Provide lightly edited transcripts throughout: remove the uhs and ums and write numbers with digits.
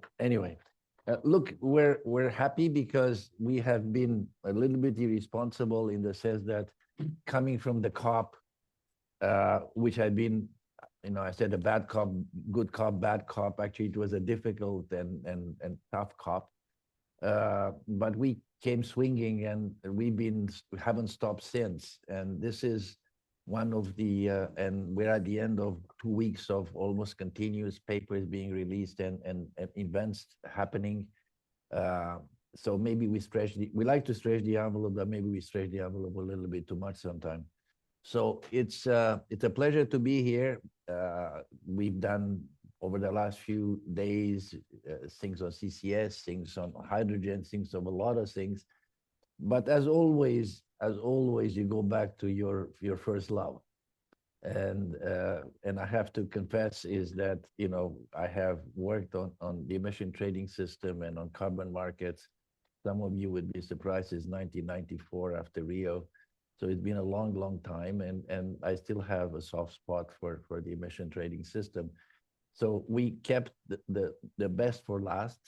So anyway, look, we're happy because we have been a little bit irresponsible in the sense that coming from the COP, which had been, I said a bad cop, good cop, bad cop. Actually, it was a difficult and tough cop. But we came swinging, and we haven't stopped since. And this is one of the, and we're at the end of 2 weeks of almost continuous papers being released and events happening. So maybe we like to stretch the envelope, but maybe we stretch the envelope a little bit too much sometimes. So it's a pleasure to be here. We've done over the last few days things on CCS, things on hydrogen, things of a lot of things. But as always, you go back to your first love. And I have to confess is that, I have worked on the emission trading system and on carbon markets. Some of you would be surprised, it's 1994 after Rio. So it's been a long, long time, and I still have a soft spot for the emission trading system. So we kept the best for last.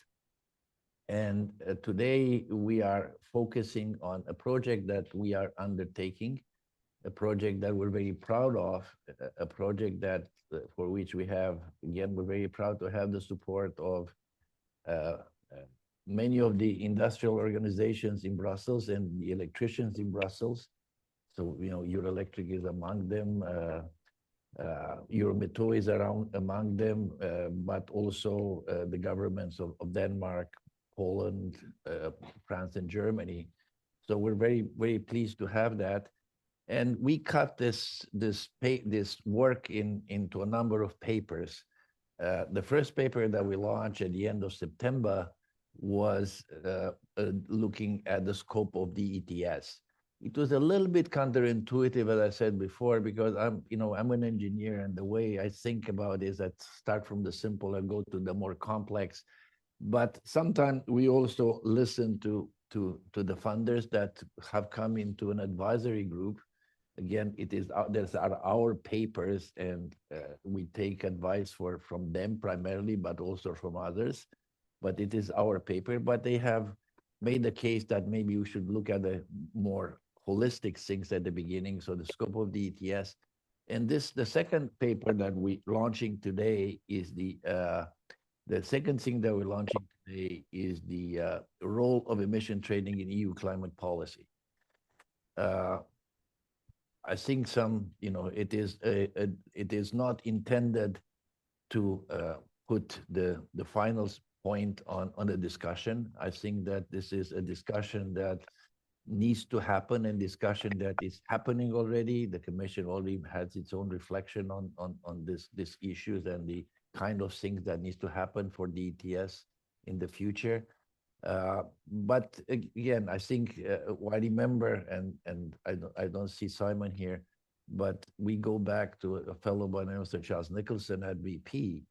And today we are focusing on a project that we are undertaking, a project that we're very proud of, a project that for which we have, again, we're very proud to have the support of many of the industrial organizations in Brussels and the electricians in Brussels. So, Eurelectric is among them, Eurometaux is among them, but also the governments of Denmark, Poland, France, and Germany. So we're very, very pleased to have that. And we cut this work into a number of papers. The first paper that we launched at the end of September was looking at the scope of the ETS. It was a little bit counterintuitive, as I said before, because I'm an engineer, and the way I think about it is that start from the simple and go to the more complex. But sometimes we also listen to the funders that have come into an advisory group. Again, there's our papers, and we take advice from them primarily, but also from others. But it is our paper. But they have made the case that maybe we should look at the more holistic things at the beginning. So the scope of the ETS, and the second paper that we're launching today is the second thing that we're launching today is the role of emission trading in EU climate policy. I think it is not intended to put the final point on a discussion. I think that this is a discussion that needs to happen, and discussion that is happening already. The Commission already has its own reflection on these issues and the kind of things that needs to happen for the ETS in the future. But again, I think I remember, and I don't see Simon here, but we go back to a fellow by the name of Sir Charles Nicholson at BP.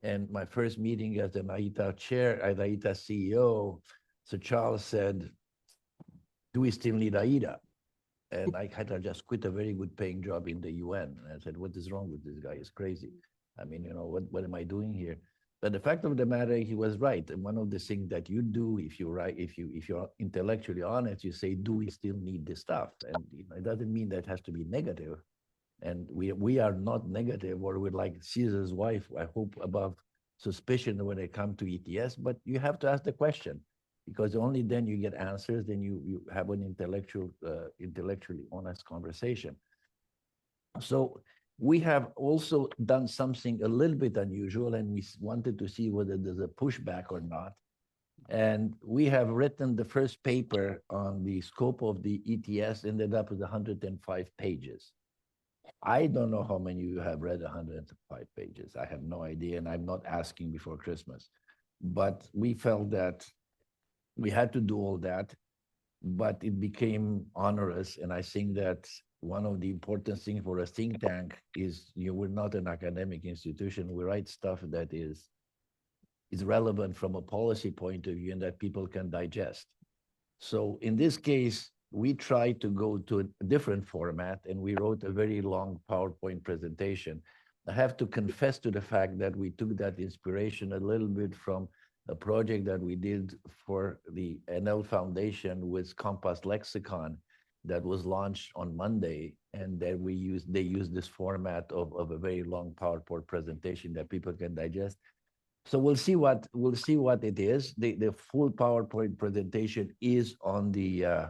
And my first meeting as an AITA chair, as AITA CEO, Sir Charles said, "Do we still need AITA?" And I had to just quit a very good paying job in the UN. And I said, "What is wrong with this guy? He's crazy. I mean, what am I doing here?" But the fact of the matter, he was right. And one of the things that you do, if you're intellectually honest, you say, "Do we still need this stuff?" And it doesn't mean that it has to be negative. And we are not negative, or we're like Caesar's wife, I hope, above suspicion when it comes to ETS. But you have to ask the question, because only then you get answers. Then you have an intellectually honest conversation. So we have also done something a little bit unusual, and we wanted to see whether there's a pushback or not. And we have written the first paper on the scope of the ETS, ended up with 105 pages. I don't know how many of you have read 105 pages. I have no idea, and I'm not asking before Christmas. But we felt that we had to do all that, but it became onerous. And I think that one of the important things for a think tank is we're not an academic institution. We write stuff that is relevant from a policy point of view and that people can digest. So in this case, we tried to go to a different format, and we wrote a very long PowerPoint presentation. I have to confess to the fact that we took that inspiration a little bit from a project that we did for the NL Foundation with Compass Lexicon that was launched on Monday, and then they used this format of a very long PowerPoint presentation that people can digest. So we'll see what it is. The full PowerPoint presentation is on the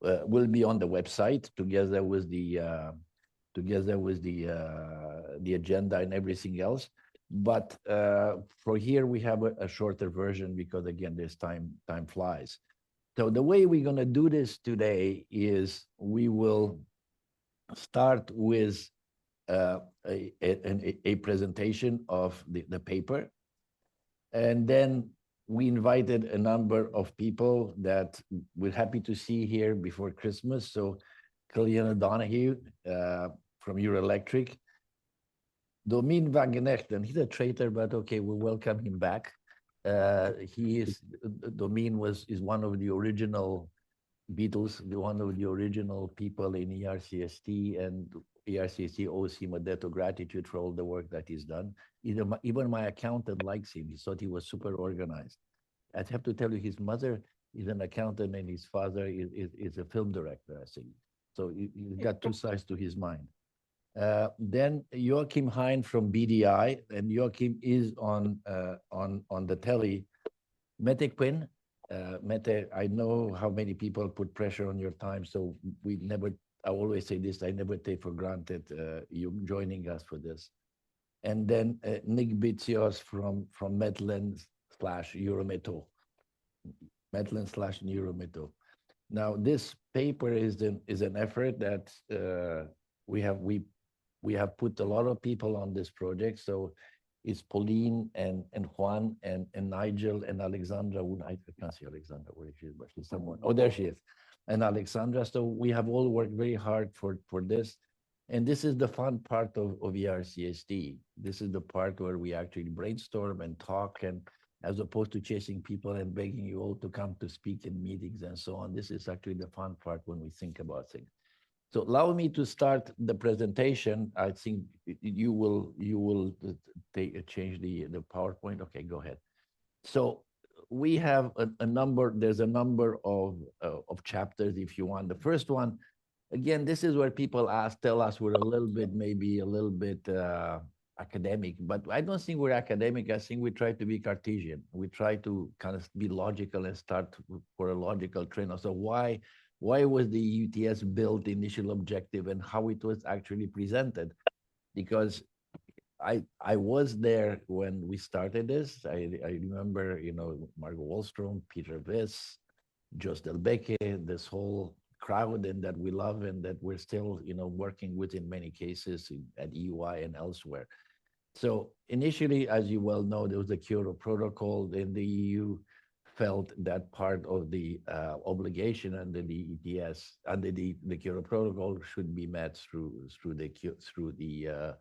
will be on the website together with the agenda and everything else. But for here we have a shorter version because again, this time flies. So the way we're going to do this today is we will start with a presentation of the paper. And then we invited a number of people that we're happy to see here before Christmas. So Cleon Donahue from Euroelectric, Domin Wagenknecht, and he's a traitor, but okay, we'll welcome him back. Domin is one of the original Beatles, one of the original people in ERCST, and ERCST owes him a debt of gratitude for all the work that he's done. Even my accountant likes him. He thought he was super organized. I have to tell you, his mother is an accountant and his father is a film director, I think. So he's got two sides to his mind. Then Joachim Hein from BDI, and Joachim is on the telly. Mette Quinn, Mette, I know how many people put pressure on your time, so I always say this, I never take for granted you joining us for this. And then Nick Bitsios from Metlen/Eurometaux. Metlen/Eurometaux. Now, this paper is an effort that we have put a lot of people on this project. So it's Pauline and Juan and Nigel and Alexandra. I can't see Alexandra where she is, but she's somewhere. Oh, there she is. And Alexandra. So we have all worked very hard for this. And this is the fun part of ERCST. This is the part where we actually brainstorm and talk, and as opposed to chasing people and begging you all to come to speak in meetings and so on. This is actually the fun part when we think about things. So allow me to start the presentation. I think you will change the PowerPoint. Okay, go ahead. So we have a number. There's a number of chapters, if you want. The first one, again, this is where people tell us we're maybe a little bit academic, but I don't think we're academic. I think we try to be Cartesian. We try to kind of be logical and start for a logical train. So why was the UTS built, initial objective, and how it was actually presented? Because I was there when we started this. I remember, Margot Wallstrom, Peter Viss, Jos Delbecque, this whole crowd, and that we love and that we're still, working with in many cases at EY and elsewhere. So initially, as you well know, there was the Kyoto Protocol. Then the EU felt that part of the obligation under the ETS, under the Kyoto Protocol, should be met through the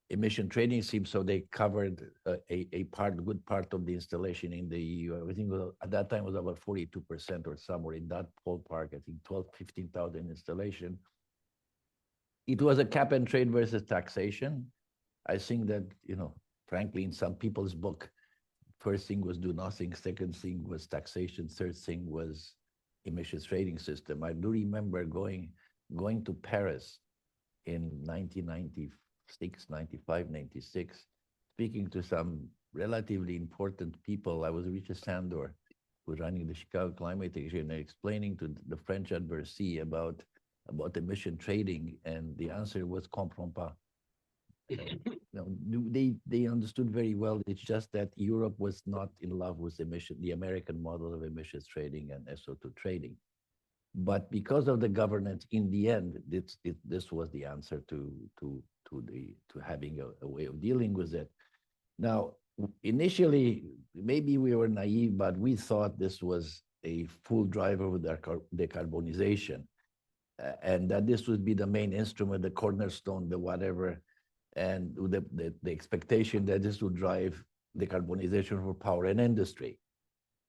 emission trading scheme. So they covered a good part of the installation in the EU. I think at that time was about 42% or somewhere in that ballpark. I think 15,000 installation. It was a cap and trade versus taxation. I think that, frankly, in some people's book, first thing was do nothing, second thing was taxation, third thing was emissions trading system. I do remember going to Paris in 1996, 95, 96, speaking to some relatively important people. I was Richard Sandor, who was running the Chicago Climate Action, and explaining to the French adversary about emission trading, and the answer was comprends pas. They understood very well. It's just that Europe was not in love with the American model of emissions trading and SO2 trading. But because of the governance, in the end, this was the answer to having a way of dealing with it. Now, initially, maybe we were naive, but we thought this was a full driver of decarbonization, and that this would be the main instrument, the cornerstone, the whatever, and the expectation that this would drive decarbonization for power and industry.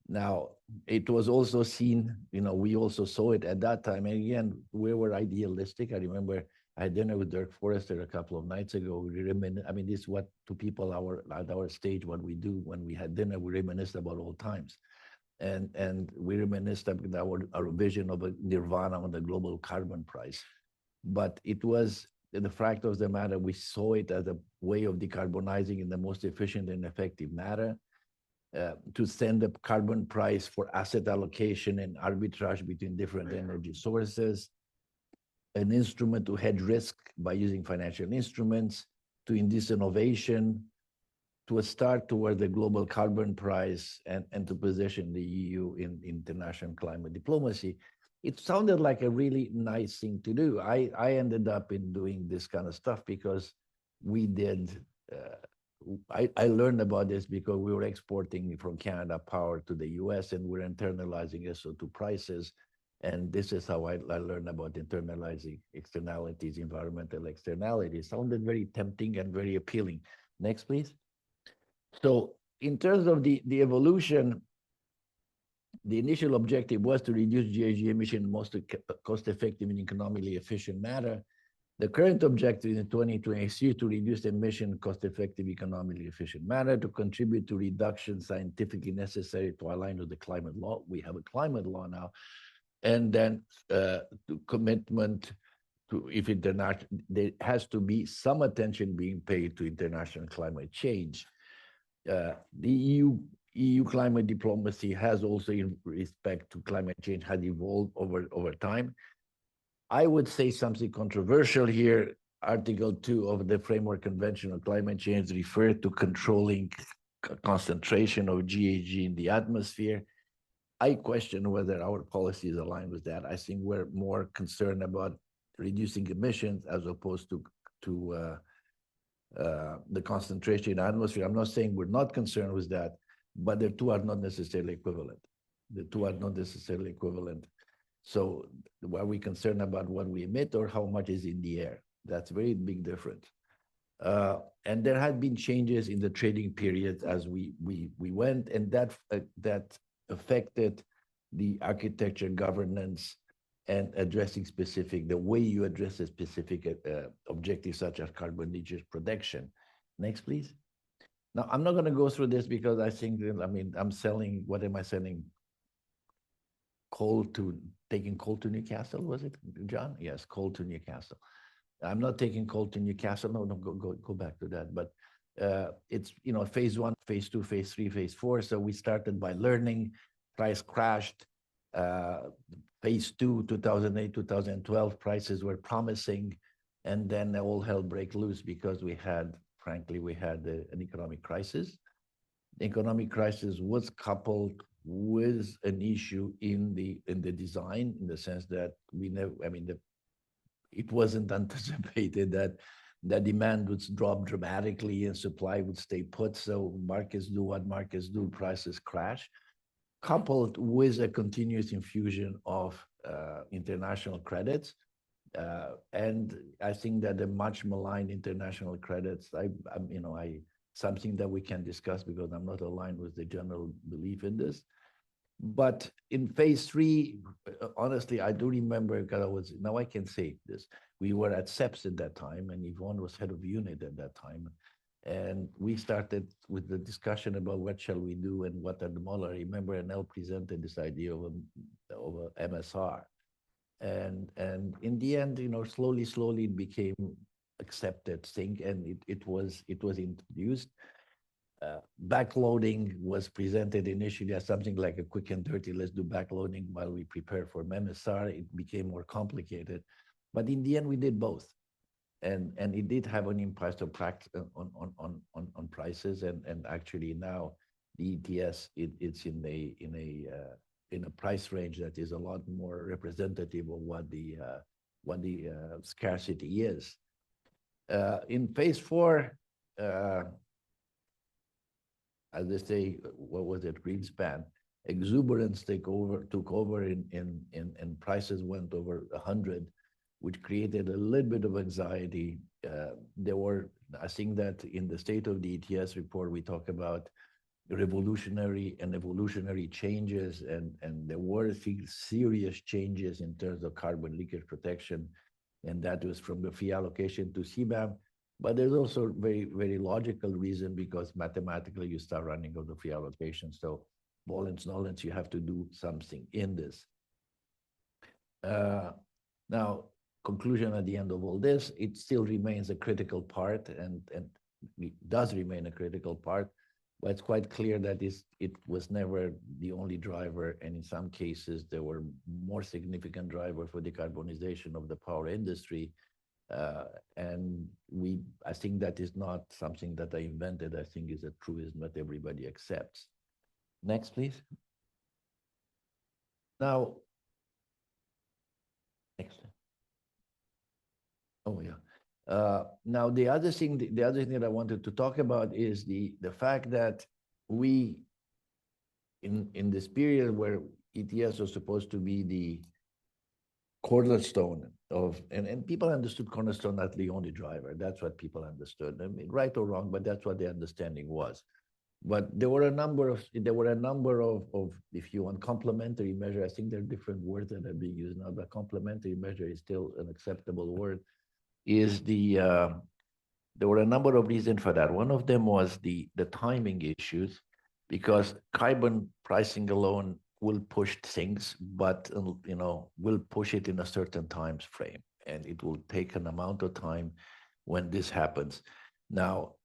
Now, it was also seen, we also saw it at that time. And again, we were idealistic. I remember I had dinner with Dirk Forrester a couple of nights ago. We I mean, this is what to people at our stage, what we do when we had dinner, we reminisced about old times. And we reminisced about our vision of a nirvana on the global carbon price. But it was the fact of the matter, we saw it as a way of decarbonizing in the most efficient and effective manner, to send a carbon price for asset allocation and arbitrage between different energy sources, an instrument to hedge risk by using financial instruments, to induce innovation, to a start toward the global carbon price, and to position the EU in international climate diplomacy. It sounded like a really nice thing to do. I ended up in doing this kind of stuff because we did, I learned about this because we were exporting from Canada power to the US and we're internalizing SO2 prices. And this is how I learned about internalizing externalities, environmental externalities. Sounded very tempting and very appealing. Next, please. So in terms of the evolution, the initial objective was to reduce GHG emission in the most cost-effective and economically efficient manner. The current objective in 2023 is to reduce emission cost-effective, economically efficient manner, to contribute to reduction scientifically necessary to align with the climate law. We have a climate law now. And then to commitment to, if international, there has to be some attention being paid to international climate change. The EU climate diplomacy has also, in respect to climate change, had evolved over time. I would say something controversial here. Article 2 of the Framework Convention on Climate Change referred to controlling concentration of GHG in the atmosphere. I question whether our policy is aligned with that. I think we're more concerned about reducing emissions as opposed to the concentration in the atmosphere. I'm not saying we're not concerned with that, but the two are not necessarily equivalent. The two are not necessarily equivalent. So are we concerned about what we emit or how much is in the air? That's a very big difference. And there had been changes in the trading period as we went, and that affected the architecture, governance, and addressing the way you address a specific objective such as carbon leakage protection. Next, please. Now, I'm not going to go through this because I think, I mean, I'm selling, what am I selling? Taking coal to Newcastle, was it, John? Yes, coal to Newcastle. I'm not taking coal to Newcastle. No, go back to that. But it's, phase 1, phase 2, phase 3, phase 4. So we started by learning, price crashed. Phase 2, 2008, 2012, prices were promising. And then all hell break loose because frankly, we had an economic crisis. The economic crisis was coupled with an issue in the design, in the sense that it wasn't anticipated that the demand would drop dramatically and supply would stay put. So markets do what markets do, prices crash, coupled with a continuous infusion of international credits. And I think that the much maligned international credits, something that we can discuss because I'm not aligned with the general belief in this. But in phase 3, honestly, I do remember, because now I can say this, we were at CEPS at that time, and Yvonne was head of unit at that time. And we started with the discussion about what shall we do and what are the model. I remember NL presented this idea of a MSR. And in the end, slowly it became accepted thing, and it was introduced. Backloading was presented initially as something like a quick and dirty, let's do backloading while we prepare for MSR. It became more complicated, but in the end we did both. And it did have an impact on prices, and actually now the ETS it's in a price range that is a lot more representative of what the scarcity is. In phase 4, as they say, what was it, Greenspan, exuberance took over and prices went over 100, which created a little bit of anxiety. I think that in the State of the ETS report, we talk about revolutionary and evolutionary changes, and there were serious changes in terms of carbon leakage protection and that was from the fee allocation to CBAM. But there's also very, very logical reason, because mathematically you start running out of free allocation. So volens nolens, you have to do something in this. Now, conclusion at the end of all this, it still remains a critical part, and it does remain a critical part, but it's quite clear that it was never the only driver, and in some cases there were more significant drivers for decarbonization of the power industry. And I think that is not something that I invented. I think is a truism that everybody accepts. Next, please. Now, next. Oh yeah. Now the other thing that I wanted to talk about is the fact that we in this period where ETS was supposed to be the cornerstone of, and people understood cornerstone as the only driver. That's what people understood. I mean, right or wrong, but that's what the understanding was. But there were a number of if you want, complementary measure. I think there are different words that are being used now, but complementary measure is still an acceptable word. There were a number of reasons for that. One of them was the timing issues, because carbon pricing alone will push things, but will push it in a certain time frame, and it will take an amount of time when this happens. Now,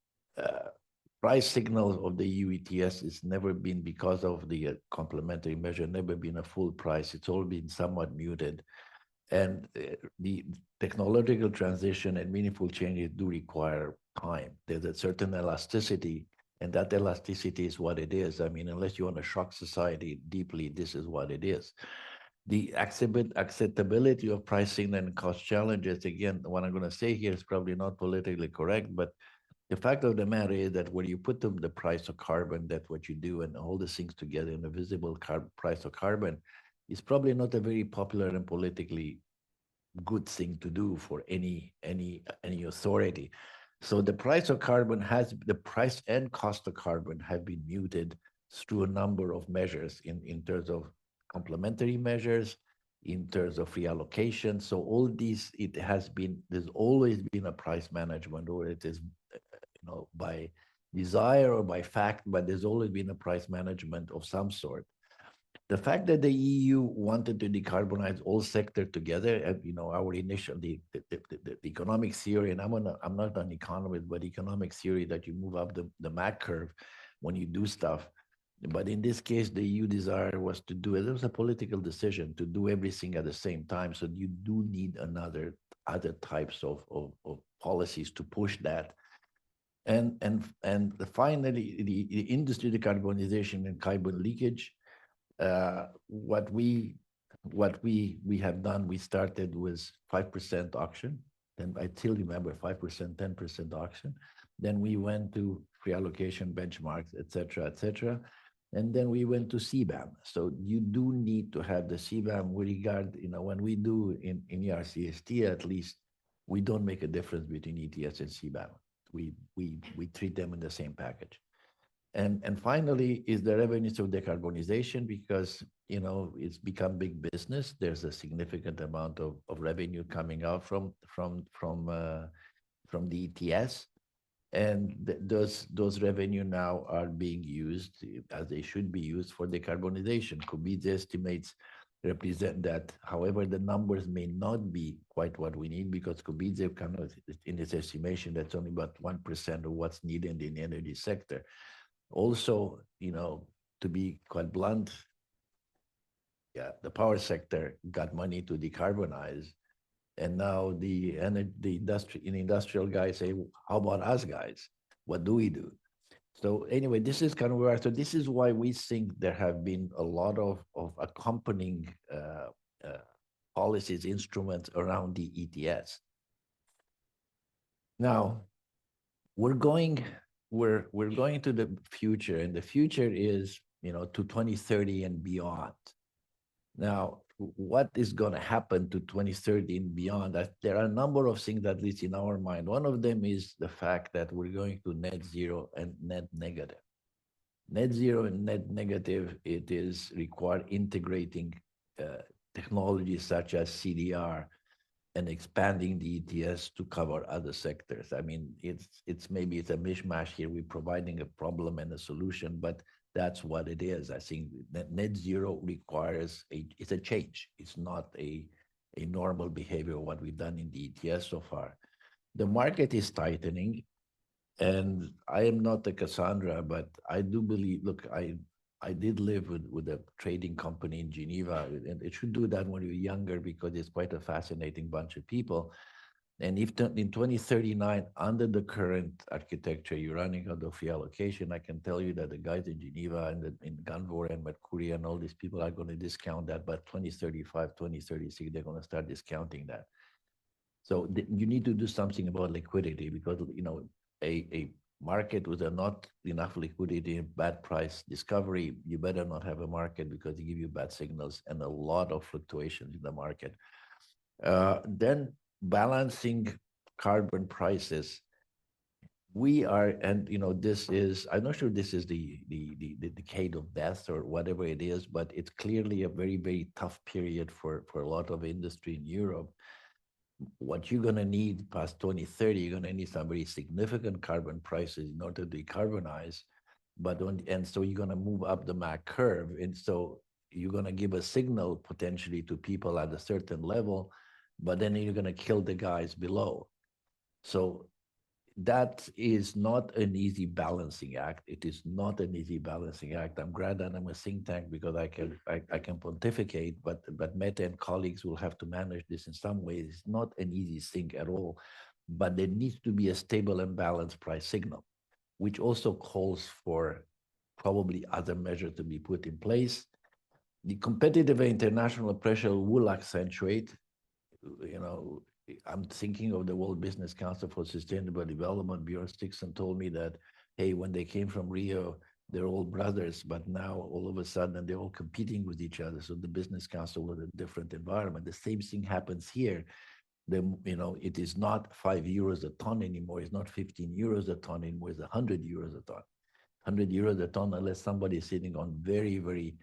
price signals of the EU ETS has never been, because of the complementary measure, never been a full price. It's all been somewhat muted. And the technological transition and meaningful changes do require time. There's a certain elasticity, and that elasticity is what it is. I mean, unless you want to shock society deeply, this is what it is. The acceptability of pricing and cost challenges, again, what I'm going to say here is probably not politically correct, but the fact of the matter is that when you put the price of carbon, that's what you do, and all these things together in a visible price of carbon, is probably not a very popular and politically good thing to do for any authority. So the price and cost of carbon have been muted through a number of measures in terms of complementary measures, in terms of free allocation. So all these, there's always been a price management, or it is, by desire or by fact, but there's always been a price management of some sort. The fact that the EU wanted to decarbonize all sectors together, and our initial the economic theory, and I'm not an economist, but economic theory that you move up the MAC curve when you do stuff. But in this case, the EU desire was to do it. It was a political decision to do everything at the same time. So you do need other types of policies to push that. And finally, the industry decarbonization and carbon leakage. What we have done, we started with 5% auction. Then I still remember 5%, 10% auction. Then we went to free allocation benchmarks, et cetera. And then we went to CBAM. So you do need to have the CBAM with regard, when we do in ERCST, at least, we don't make a difference between ETS and CBAM. We treat them in the same package. And finally is the revenues of decarbonization, because it's become big business. There's a significant amount of revenue coming out from the ETS, and those revenue now are being used as they should be used for decarbonization. Kubitz estimates represent that. However, the numbers may not be quite what we need, because Kubitz kind of, in its estimation, that's only about 1% of what's needed in the energy sector. Also, to be quite blunt, the power sector got money to decarbonize, and now the industrial guys say, "How about us guys? What do we do?" So anyway, this is kind of where. So this is why we think there have been a lot of accompanying policies, instruments around the ETS. Now, we're going to the future, and the future is, to 2030 and beyond. Now, what is going to happen to 2030 and beyond? There are a number of things, at least in our mind. One of them is the fact that we're going to net zero and net negative. Net zero and net negative, it is required integrating technologies such as CDR, and expanding the ETS to cover other sectors. I mean, it's maybe it's a mishmash here. We're providing a problem and a solution, but that's what it is. I think net zero requires it's a change. It's not a normal behavior of what we've done in the ETS so far. The market is tightening, and I am not a Cassandra, but I do believe. Look, I did live with a trading company in Geneva, and it should do that when you're younger because it's quite a fascinating bunch of people. And if in 2039, under the current architecture, you're running out of free allocation, I can tell you that the guys in Geneva and in Ganvor and Mercury and all these people are going to discount that. But 2035, 2036, they're going to start discounting that. So you need to do something about liquidity because a market with a not enough liquidity and bad price discovery, you better not have a market because they give you bad signals and a lot of fluctuations in the market. Then balancing carbon prices. We are, and this is, I'm not sure this is the decade of death or whatever it is, but it's clearly a very, very tough period for a lot of industry in Europe. What you're going to need past 2030, you're going to need some very significant carbon prices in order to decarbonize. And so you're going to move up the MAC curve. And so you're going to give a signal potentially to people at a certain level, but then you're going to kill the guys below. So that is not an easy balancing act. It is not an easy balancing act. I'm glad that I'm a think tank because I can pontificate, but Meta and colleagues will have to manage this in some ways. It's not an easy thing at all, but there needs to be a stable and balanced price signal, which also calls for probably other measures to be put in place. The competitive international pressure will accentuate, I'm thinking of the World Business Council for Sustainable Development. Bjorn Stixon told me that, hey, when they came from Rio, they're all brothers, but now all of a sudden they're all competing with each other. So the Business Council was a different environment. The same thing happens here. It is not €5 a ton anymore. It's not €15 a ton anymore. It's €100 a ton. €100 a ton, unless somebody is sitting on very, very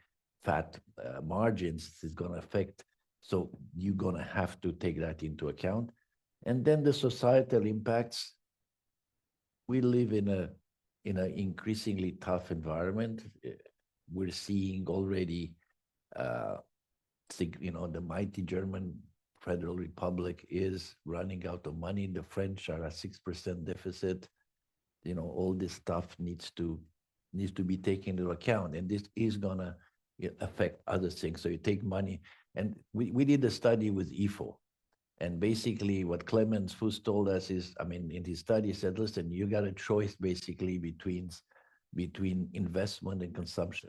fat margins, is going to affect. So you're going to have to take that into account. And then the societal impacts. We live in an increasingly tough environment. We're seeing already, the mighty German Federal Republic is running out of money. The French are at 6% deficit. All this stuff needs to be taken into account, and this is going to affect other things. So you take money. And we did a study with IFO. And basically what Clemens Fuss told us is, in his study, he said, listen, you got a choice basically between investment and consumption.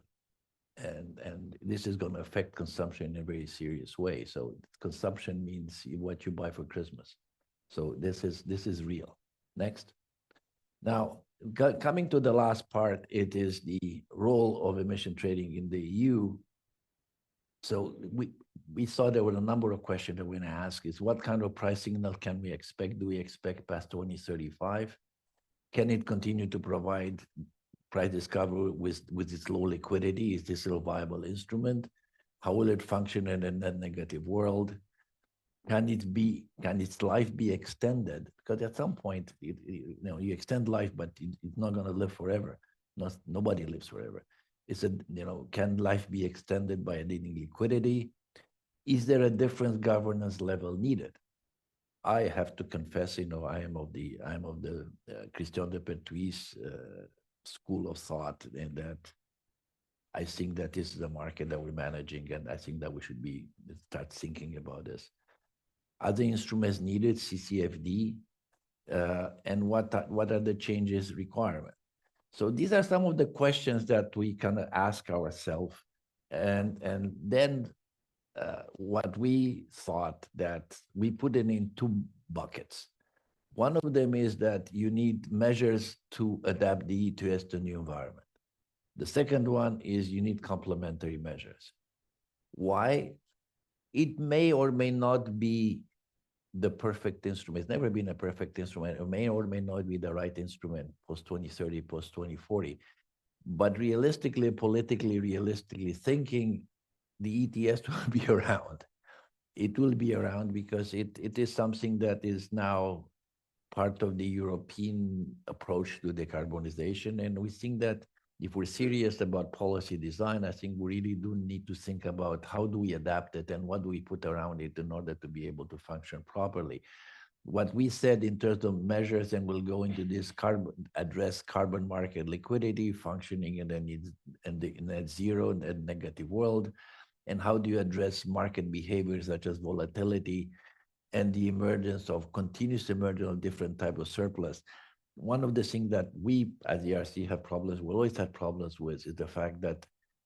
And this is going to affect consumption in a very serious way. So consumption means what you buy for Christmas. So this is real. Next. Now, coming to the last part, it is the role of emission trading in the EU. So we saw there were a number of questions that we're going to ask is what kind of price signal can we expect? Do we expect past 2035? Can it continue to provide price discovery with its low liquidity? Is this a viable instrument? How will it function in a net negative world? Can its life be extended? Because at some point, you extend life, but it's not going to live forever. Nobody lives forever. Can life be extended by needing liquidity? Is there a different governance level needed? I have to confess, I am of the Christian de Pertuis school of thought, and that I think that this is a market that we're managing, and I think that we should start thinking about this. Other instruments needed, CCFD, and what are the changes requirement? So these are some of the questions that we kind of ask ourselves, and then what we thought that we put it in two buckets. One of them is that you need measures to adapt the ETS to new environment. The second one is you need complementary measures. Why? It may or may not be the perfect instrument. It's never been a perfect instrument. It may or may not be the right instrument post-2030, post-2040. But realistically, politically, realistically thinking, the ETS will be around. it will be around because it is something that is now part of the European approach to decarbonization. And we think that if we're serious about policy design, I think we really do need to think about how do we adapt it and what do we put around it in order to be able to function properly. What we said in terms of measures, and we'll go into this address carbon market liquidity, functioning in the net zero and negative world, and how do you address market behaviors such as volatility and the emergence of continuous emergence of different type of surplus. One of the things that we as ERC have problems, we always had problems with, is the fact that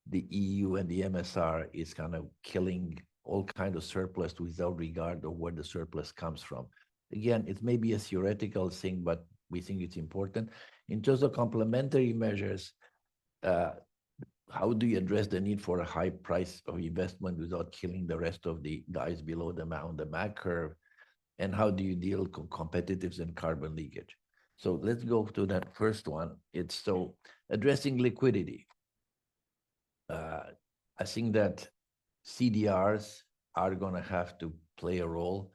the EU and the MSR is kind of killing all kind of surplus without regard of where the surplus comes from. Again, it may be a theoretical thing, but we think it's important. In terms of complementary measures, uh, how do you address the need for a high price of investment without killing the rest of the guys below the MAC curve? And how do you deal with competitives and carbon leakage? So let's go to that first one. It's so addressing liquidity. I think that CDRs are going to have to play a role.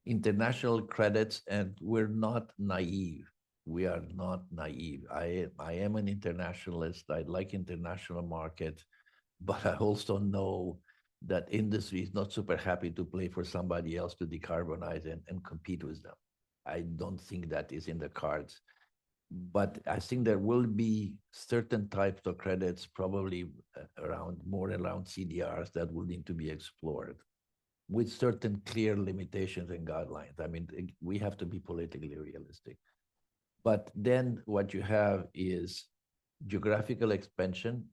International credits, and we're not naive. We are not naive. I am an internationalist. I like international markets, but I also know that industry is not super happy to play for somebody else to decarbonize and compete with them. I don't think that is in the cards. But I think there will be certain types of credits, probably more around CDRs, that will need to be explored with certain clear limitations and guidelines. I mean, we have to be politically realistic. But then what you have is geographical expansion.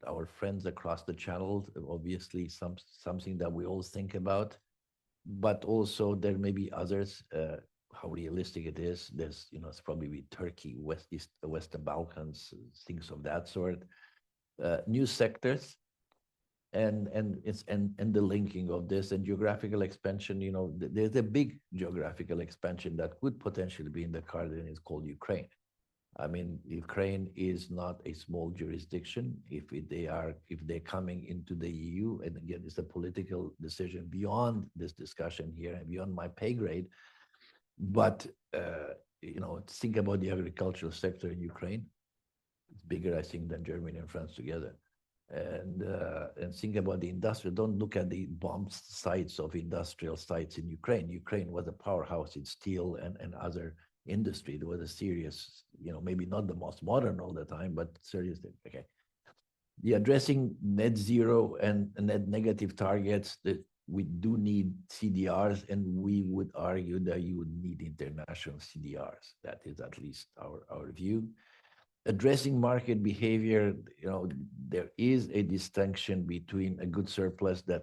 Our friends across the channel, obviously something that we all think about, but also there may be others, how realistic it is. There's, it's probably be Turkey, Western Balkans, things of that sort. New sectors, and the linking of this and geographical expansion. There's a big geographical expansion that could potentially be in the card, and it's called Ukraine. I mean, Ukraine is not a small jurisdiction. If they're coming into the EU, and again, it's a political decision beyond this discussion here and beyond my pay grade. But think about the agricultural sector in Ukraine. It's bigger, I think, than Germany and France together. And think about the industrial. Don't look at the bomb sites of industrial sites in Ukraine. Ukraine was a powerhouse in steel and other industry. There was a serious, maybe not the most modern all the time, but serious. Okay. The addressing net zero and net negative targets, that we do need CDRs, and we would argue that you would need international CDRs. That is at least our view. Addressing market behavior, there is a distinction between a good surplus that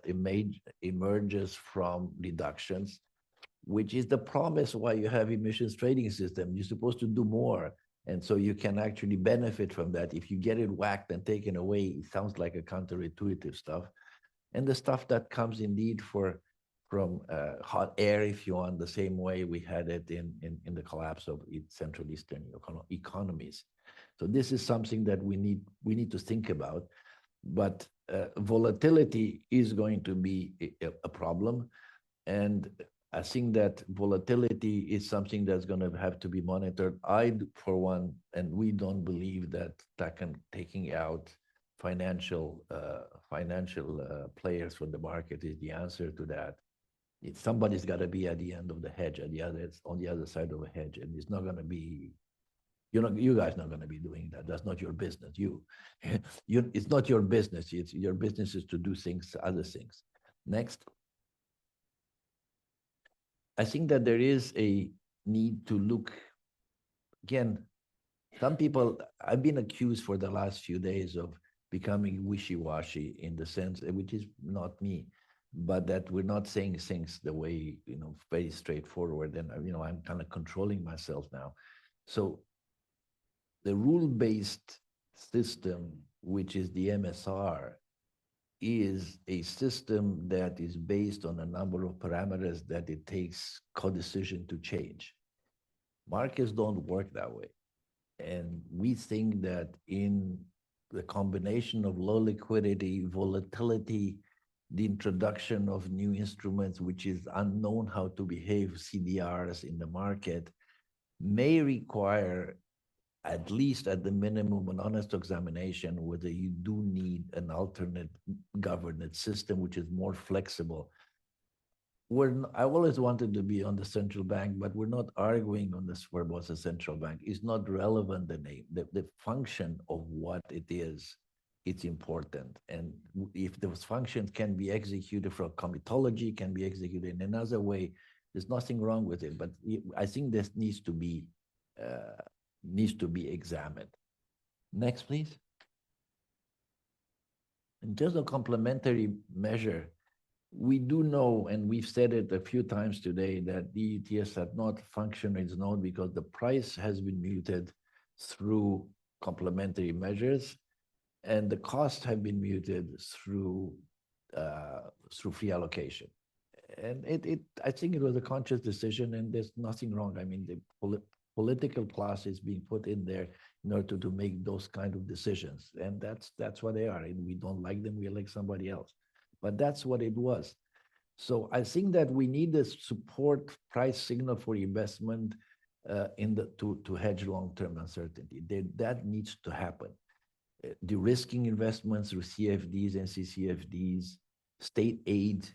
emerges from reductions, which is the promise why you have emissions trading system. You're supposed to do more. And so you can actually benefit from that. If you get it whacked and taken away, it sounds like a counterintuitive stuff. And the stuff that comes indeed from hot air, if you want, the same way we had it in the collapse of Central Eastern economies. So this is something that we need to think about. But volatility is going to be a problem. And I think that volatility is something that's going to have to be monitored. For one, and we don't believe that taking out financial players from the market is the answer to that. Somebody's got to be at the end of the hedge, on the other side of a hedge, and it's not going to be. You guys not going to be doing that. That's not your business. It's not your business. It's your business is to do other things. Next. I think that there is a need to look, again, some people, I've been accused for the last few days of becoming wishy-washy in the sense, which is not me, but that we're not saying things the way, very straightforward. And, I'm kind of controlling myself now. So the rule-based system, which is the MSR, is a system that is based on a number of parameters that it takes co-decision to change. Markets don't work that way. And we think that in the combination of low liquidity, volatility, the introduction of new instruments, which is unknown how to behave, CDRs in the market, may require, at least at the minimum, an honest examination whether you do need an alternate governance system which is more flexible. I've always wanted to be on the central bank, but we're not arguing on this for what's a central bank. It's not relevant, the name, the function of what it is. It's important. And if those functions can be executed from comitology, can be executed in another way, there's nothing wrong with it. But I think this needs to be examined. Next, please. In terms of complementary measure, we do know, and we've said it a few times today, that the ETS have not functioned as known because the price has been muted through complementary measures, and the costs have been muted through free allocation. And I think it was a conscious decision, and there's nothing wrong. I mean, the political class is being put in there in order to make those kind of decisions, and that's what they are. And we don't like them, we elect somebody else. But that's what it was. So I think that we need a support price signal for investment to hedge long-term uncertainty. That needs to happen. De-risking investments through CFDs and CCFDs, state aid,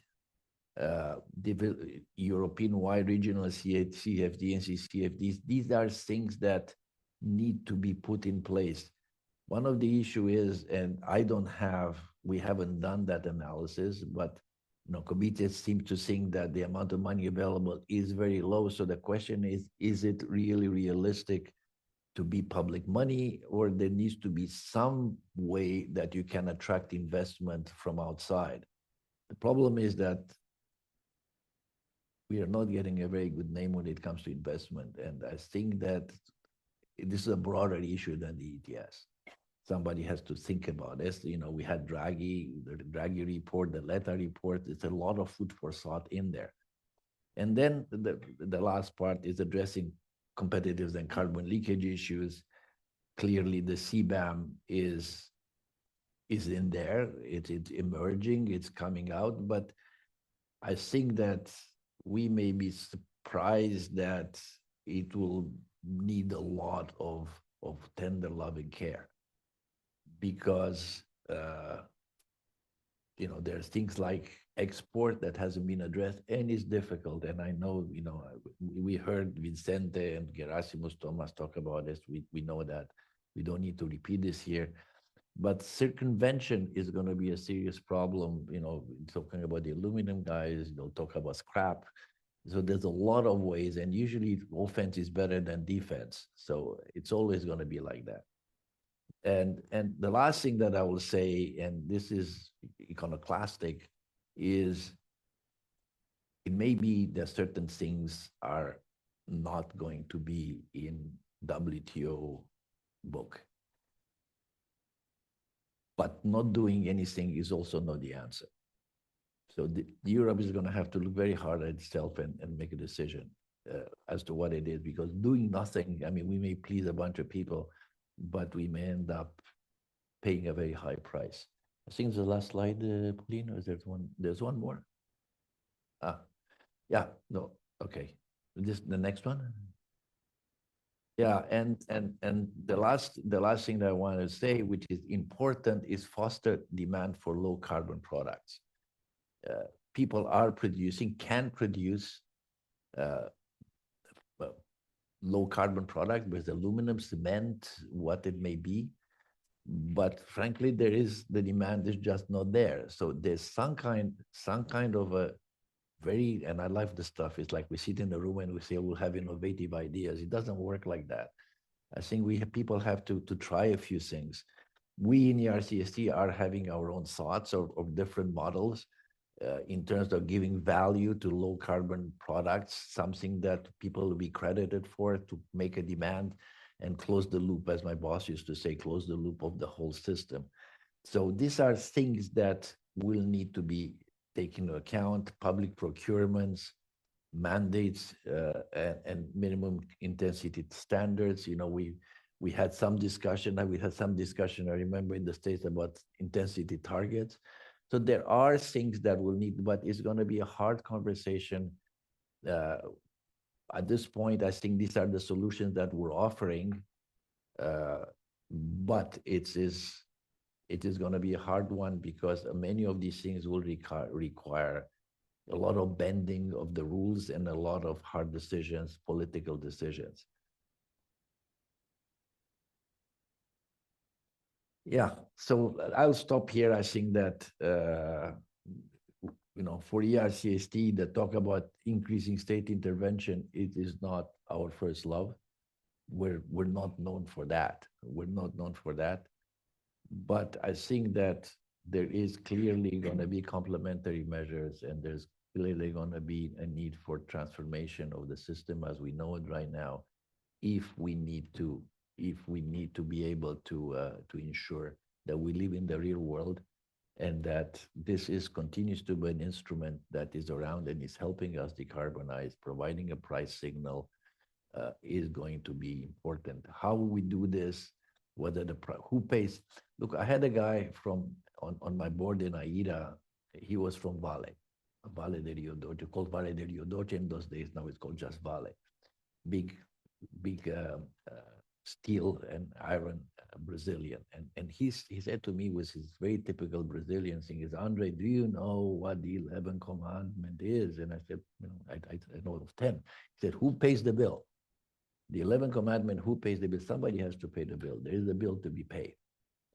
European-wide regional CFD and CCFDs. These are things that need to be put in place. One of the issue is, and we haven't done that analysis, but committees seem to think that the amount of money available is very low. So the question is it really realistic to be public money, or there needs to be some way that you can attract investment from outside? The problem is that we are not getting a very good name when it comes to investment. And I think that this is a broader issue than the ETS. Somebody has to think about this. We had Draghi, the Draghi report, the Letta report. It's a lot of food for thought in there. And then the last part is addressing competitiveness and carbon leakage issues. Clearly, the CBAM is in there. It's emerging. It's coming out. But I think that we may be surprised that it will need a lot of tender loving care, because there's things like export that hasn't been addressed and is difficult. And I know, we heard Vicente and Gerasimus Thomas talk about this. We know that. We don't need to repeat this here. But circumvention is going to be a serious problem. Talking about the aluminum guys, talk about scrap. So there's a lot of ways, and usually offense is better than defense. So it's always going to be like that. And the last thing that I will say, and this is iconoclastic, is it may be that certain things are not going to be in WTO book. But not doing anything is also not the answer. So Europe is going to have to look very hard at itself and make a decision as to what it is, because doing nothing, I mean, we may please a bunch of people, but we may end up paying a very high price. I think the last slide, Pauline, or is there one? There's one more. Yeah, no, okay. The next one. Yeah, and the last thing that I want to say, which is important, is foster demand for low carbon products. People can produce low carbon product with aluminum, cement, what it may be. But frankly, the demand is just not there. So there's some kind of a very, and I love the stuff. It's like we sit in the room and we say we'll have innovative ideas. It doesn't work like that. I think people have to try a few things. We in ERCST are having our own thoughts of different models in terms of giving value to low carbon products, something that people will be credited for to make a demand and close the loop, as my boss used to say, close the loop of the whole system. So these are things that will need to be taken into account: public procurements, mandates, and minimum intensity standards. We had some discussion. I remember in the States about intensity targets. So there are things that will need, but it's going to be a hard conversation. Uh, at this point, I think these are the solutions that we're offering, uh, but it is going to be a hard one because many of these things will require a lot of bending of the rules and a lot of hard decisions, political decisions. Yeah, so I'll stop here. I think that for ERCST, that talk about increasing state intervention, it is not our first love. We're not known for that. We're not known for that. But I think that there is clearly going to be complementary measures, and there's clearly going to be a need for transformation of the system as we know it right now, if we need to be able to ensure that we live in the real world, and that this continues to be an instrument that is around and is helping us decarbonize, providing a price signal, is going to be important. How we do this, whether who pays. Look, I had a guy on my board in AIDA. He was from Vale de Rio Doce, called Vale de Rio Doce in those days. Now it's called just Vale. Big steel and iron Brazilian. And he said to me with his very typical Brazilian thing is, Andre, do you know what the 11th commandment is? And I said, I know of 10. He said, who pays the bill? The 11th commandment, who pays the bill? Somebody has to pay the bill. There is a bill to be paid.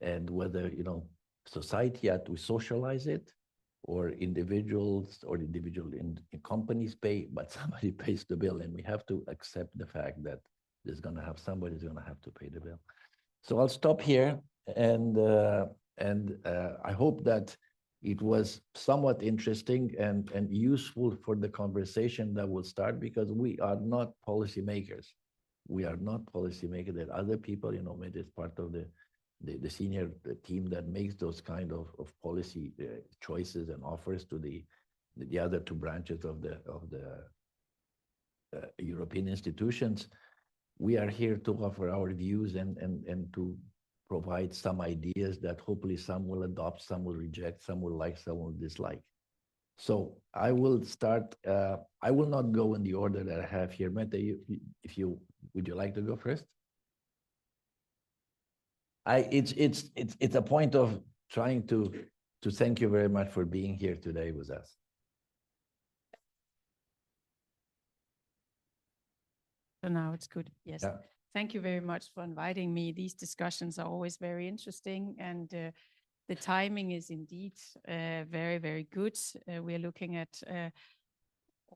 And whether, society had to socialize it, or individuals in companies pay, but somebody pays the bill. And we have to accept the fact that somebody's going to have to pay the bill. So I'll stop here, and I hope that it was somewhat interesting and useful for the conversation that will start, because we are not policymakers. We are not policymakers. There are other people, maybe it's part of the senior team that makes those kind of policy choices and offers to the other two branches of the European institutions. We are here to offer our views and to provide some ideas that hopefully some will adopt, some will reject, some will like, some will dislike. So I will start. I will not go in the order that I have here. Mette, would you like to go first? It's a point of trying to thank you very much for being here today with us. So now it's good. Yes. Yeah. Thank you very much for inviting me. These discussions are always very interesting, and the timing is indeed very, very good. We are looking at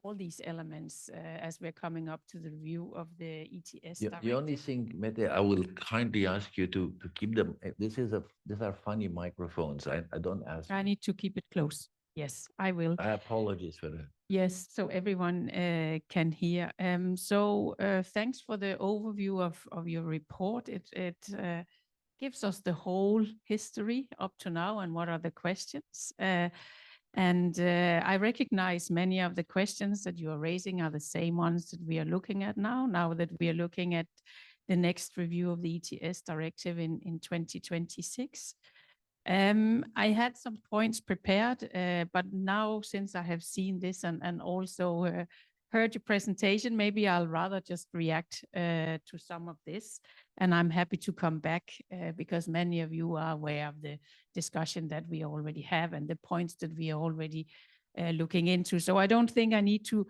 all these elements as we're coming up to the review of the ETS. The only thing, Mette, I will kindly ask you to keep them. These are funny microphones. I don't ask. I need to keep it close. Yes, I will. I apologize for that. Yes, so everyone can hear. So thanks for the overview of your report. It gives us the whole history up to now and what are the questions. And I recognize many of the questions that you are raising are the same ones that we are looking at now that we are looking at the next review of the ETS directive in 2026. I had some points prepared, but now since I have seen this and also heard your presentation, maybe I'll rather just react to some of this. And I'm happy to come back because many of you are aware of the discussion that we already have and the points that we are already looking into. So I don't think I need to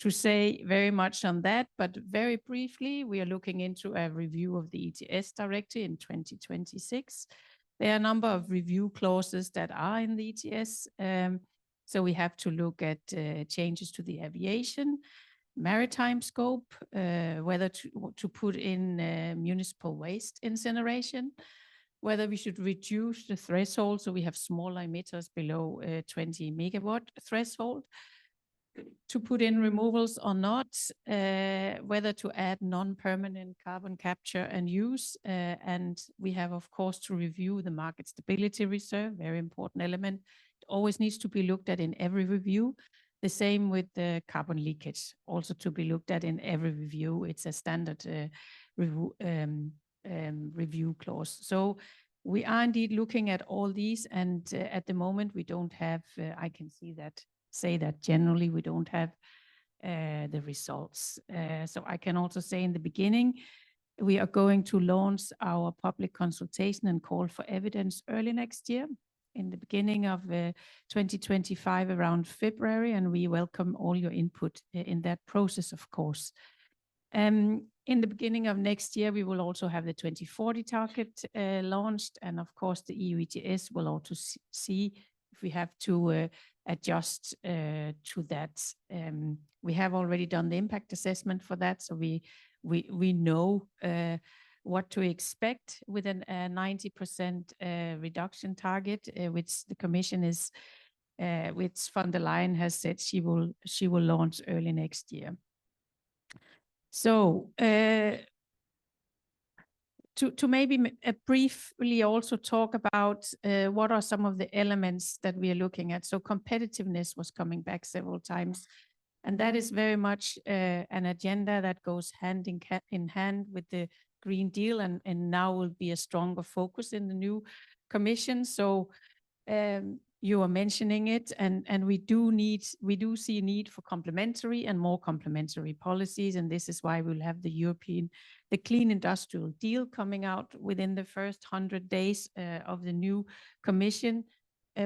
say very much on that, but very briefly, we are looking into a review of the ETS directive in 2026. There are a number of review clauses that are in the ETS. So we have to look at changes to the aviation, maritime scope, whether to put in municipal waste incineration, whether we should reduce the threshold so we have smaller emitters below 20 megawatt threshold, to put in removals or not, whether to add non-permanent carbon capture and use. And we have, of course, to review the market stability reserve, very important element. It always needs to be looked at in every review. The same with the carbon leakage, also to be looked at in every review. It's a standard review clause. So we are indeed looking at all these, and at the moment we don't have, I can say that generally we don't have the results. So I can also say in the beginning, we are going to launch our public consultation and call for evidence early next year, in the beginning of 2025, around February, and we welcome all your input in that process, of course. In the beginning of next year, we will also have the 2040 target launched, and of course the EU ETS will also see if we have to adjust to that. We have already done the impact assessment for that, so we know what to expect with a 90% reduction target, which the Commission is, which von der Leyen has said she will launch early next year. So to maybe briefly also talk about what are some of the elements that we are looking at. So competitiveness was coming back several times, and that is very much an agenda that goes hand in hand with the Green Deal, and now will be a stronger focus in the new Commission. So you are mentioning it, and we do see a need for complementary and more complementary policies, and this is why we'll have the Clean Industrial Deal coming out within the first 100 days of the new Commission,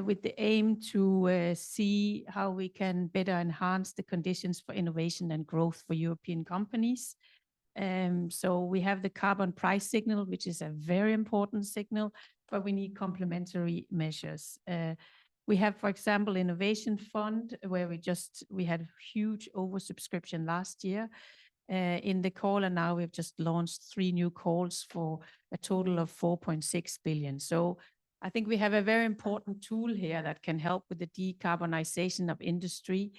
with the aim to see how we can better enhance the conditions for innovation and growth for European companies. So we have the carbon price signal, which is a very important signal, but we need complementary measures. We have, for example, Innovation Fund, where we had huge oversubscription last year in the call, and now we've just launched 3 new calls for a total of 4.6 billion. So I think we have a very important tool here that can help with the decarbonization of industry,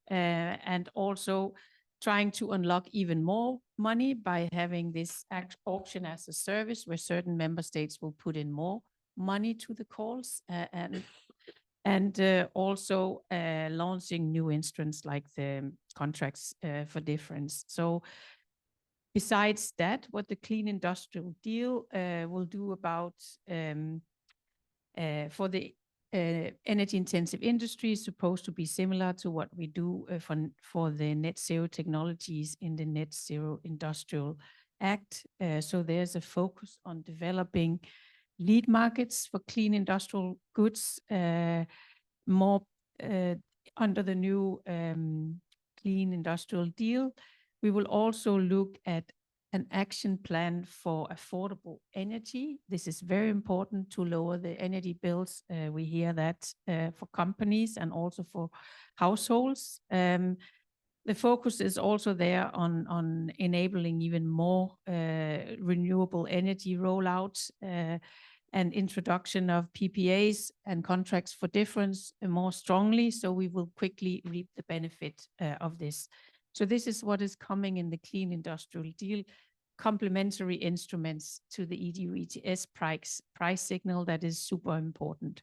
and also trying to unlock even more money by having this auction as a service, where certain member states will put in more money to the calls, and also launching new instruments like the contracts for difference. So besides that, what the Clean Industrial Deal will do about for the energy intensive industry is supposed to be similar to what we do for the net zero technologies in the Net Zero Industrial Act. So there's a focus on developing lead markets for clean industrial goods, more under the new Clean Industrial Deal. We will also look at an action plan for affordable energy. This is very important to lower the energy bills. We hear that for companies and also for households. The focus is also there on enabling even more renewable energy rollouts, and introduction of PPAs and contracts for difference more strongly, so we will quickly reap the benefit of this. So this is what is coming in the Clean Industrial Deal, complementary instruments to the EU ETS price signal that is super important.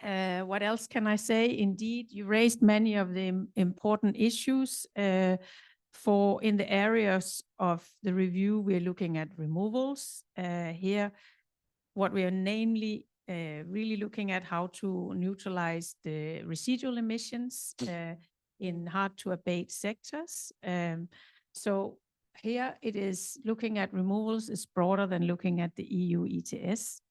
What else can I say? Indeed, you raised many of the important issues. In the areas of the review, we're looking at removals. Here, what we are namely really looking at how to neutralize the residual emissions in hard to abate sectors. So here it is looking at removals is broader than looking at the EU ETS.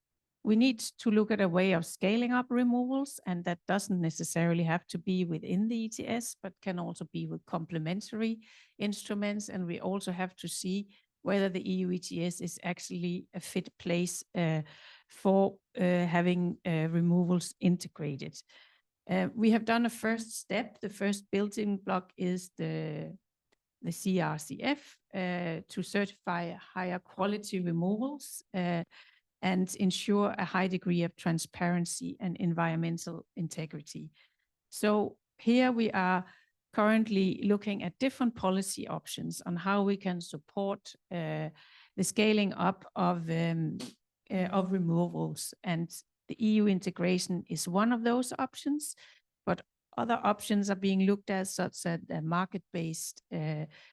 We need to look at a way of scaling up removals, and that doesn't necessarily have to be within the ETS, but can also be with complementary instruments. And we also have to see whether the EU ETS is actually a fit place for having removals integrated. We have done a first step. The first building block is the CRCF to certify higher quality removals and ensure a high degree of transparency and environmental integrity. So here we are currently looking at different policy options on how we can support the scaling up of removals, and the EU integration is one of those options, but other options are being looked at, such as a market-based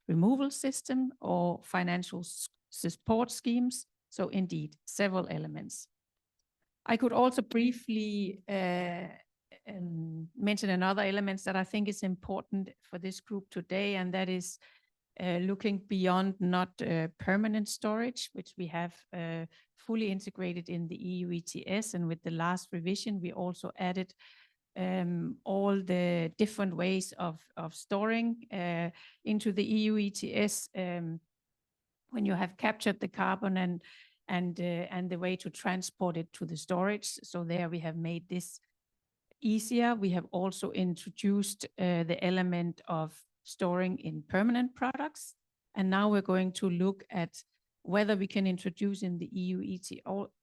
removal system or financial support schemes, So indeed, several elements. I could also briefly mention another element that I think is important for this group today, and that is looking beyond not permanent storage, which we have fully integrated in the EU ETS. And with the last revision, we also added all the different ways of storing into the EU ETS when you have captured the carbon and the way to transport it to the storage. So there we have made this easier. We have also introduced the element of storing in permanent products. And now we're going to look at whether we can introduce in the EU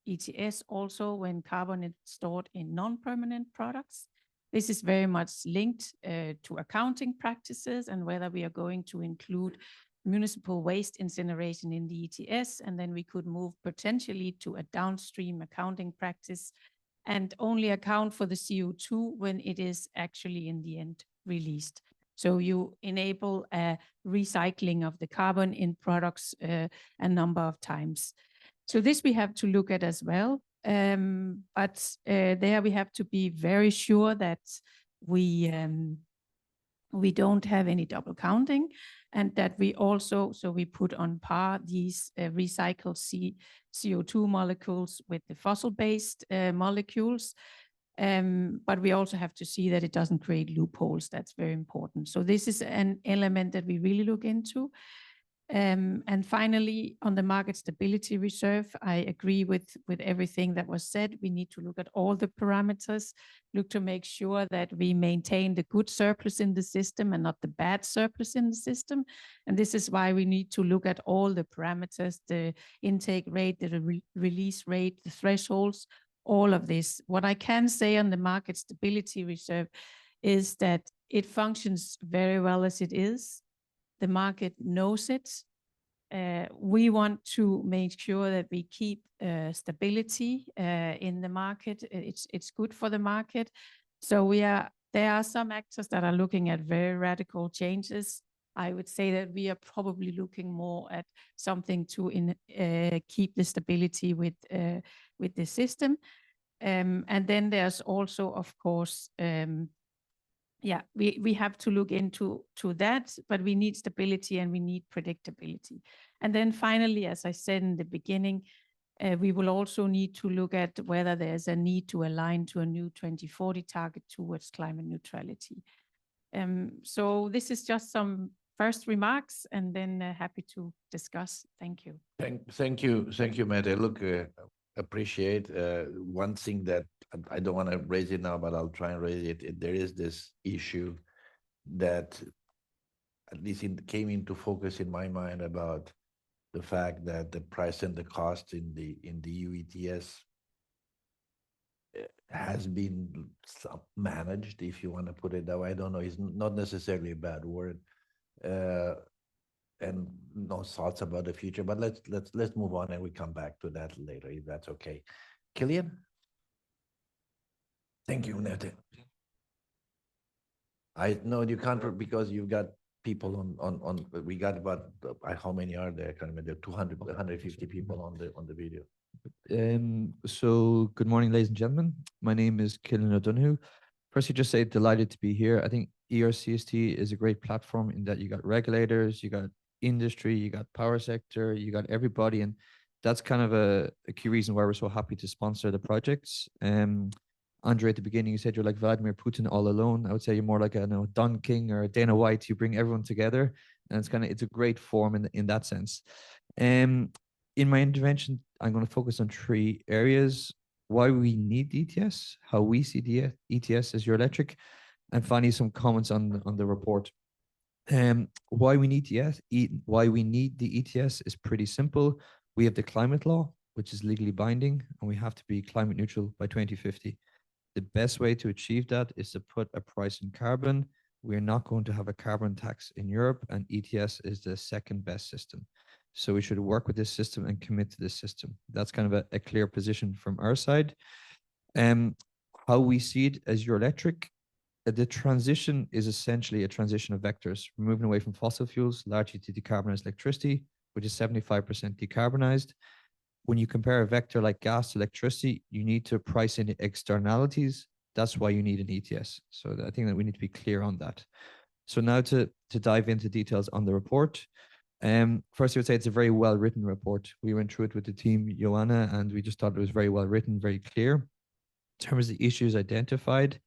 ETS also when carbon is stored in non-permanent products. This is very much linked to accounting practices and whether we are going to include municipal waste incineration in the ETS, and then we could move potentially to a downstream accounting practice and only account for the CO2 when it is actually in the end released. So you enable a recycling of the carbon in products a number of times. So this we have to look at as well. But there we have to be very sure that we don't have any double counting, and that we also, so we put on par these recycled CO2 molecules with the fossil-based molecules. But we also have to see that it doesn't create loopholes. That's very important. So this is an element that we really look into. And finally, on the market stability reserve, I agree with everything that was said. We need to look at all the parameters, look to make sure that we maintain the good surplus in the system and not the bad surplus in the system. And this is why we need to look at all the parameters, the intake rate, the release rate, the thresholds, all of this. What I can say on the market stability reserve is that it functions very well as it is. The market knows it. We want to make sure that we keep stability in the market. It's good for the market. So there are some actors that are looking at very radical changes. I would say that we are probably looking more at something to keep the stability with the system. And then there's also, of course, we have to look into that, but we need stability and we need predictability. And then finally, as I said in the beginning, we will also need to look at whether there's a need to align to a new 2040 target towards climate neutrality. So this is just some first remarks, and then happy to discuss. Thank you. Thank you, Mette. Look, appreciate one thing that I don't want to raise it now, but I'll try and raise it. There is this issue that at least it came into focus in my mind about the fact that the price and the cost in the EU ETS has been managed, if you want to put it that way. I don't know, it's not necessarily a bad word. And no thoughts about the future, but let's move on and we come back to that later, if that's okay. Killian? Thank you, Nete. I know you can't because you've got people on we got about how many are there? I can't remember. 200, 150 people on the video. So good morning, ladies and gentlemen. My name is Killian O'Donoghue. Firstly, just say delighted to be here. I think ERCST is a great platform in that you got regulators, you got industry, you got power sector, you got everybody, and that's kind of a key reason why we're so happy to sponsor the projects. Andre, at the beginning, you said you're like Vladimir Putin all alone. I would say you're more like a Don King or a Dana White. You bring everyone together, and it's a great form in that sense. In my intervention, I'm going to focus on 3 areas: why we need ETS, how we see the ETS as Eurelectric, and finally some comments on the report. Why we need the ETS is pretty simple. We have the climate law, which is legally binding, and we have to be climate neutral by 2050. The best way to achieve that is to put a price in carbon. We're not going to have a carbon tax in Europe, and ETS is the second best system. So we should work with this system and commit to this system. That's kind of a clear position from our side. How we see it as Eurelectric, the transition is essentially a transition of vectors. We're moving away from fossil fuels, largely to decarbonized electricity, which is 75% decarbonized. when you compare a vector like gas to electricity, you need to price in the externalities. That's why you need an ETS. So I think that we need to be clear on that. So now to dive into details on the report. First, I would say it's a very well written report. We went through it with the team, Joanna, and we just thought it was very well written, very clear. In terms of the issues identified,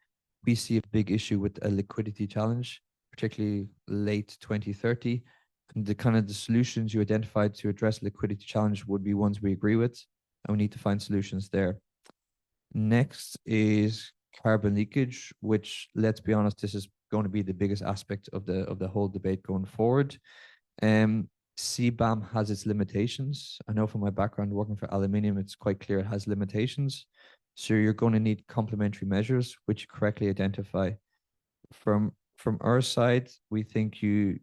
we see a big issue with a liquidity challenge, particularly late 2030. And the kind of the solutions you identified to address liquidity challenge would be ones we agree with, and we need to find solutions there. Next is carbon leakage, which, let's be honest, this is going to be the biggest aspect of the whole debate going forward. CBAM has its limitations. I know from my background working for aluminium, it's quite clear it has limitations. So you're going to need complementary measures, which you correctly identify. From our side, we think you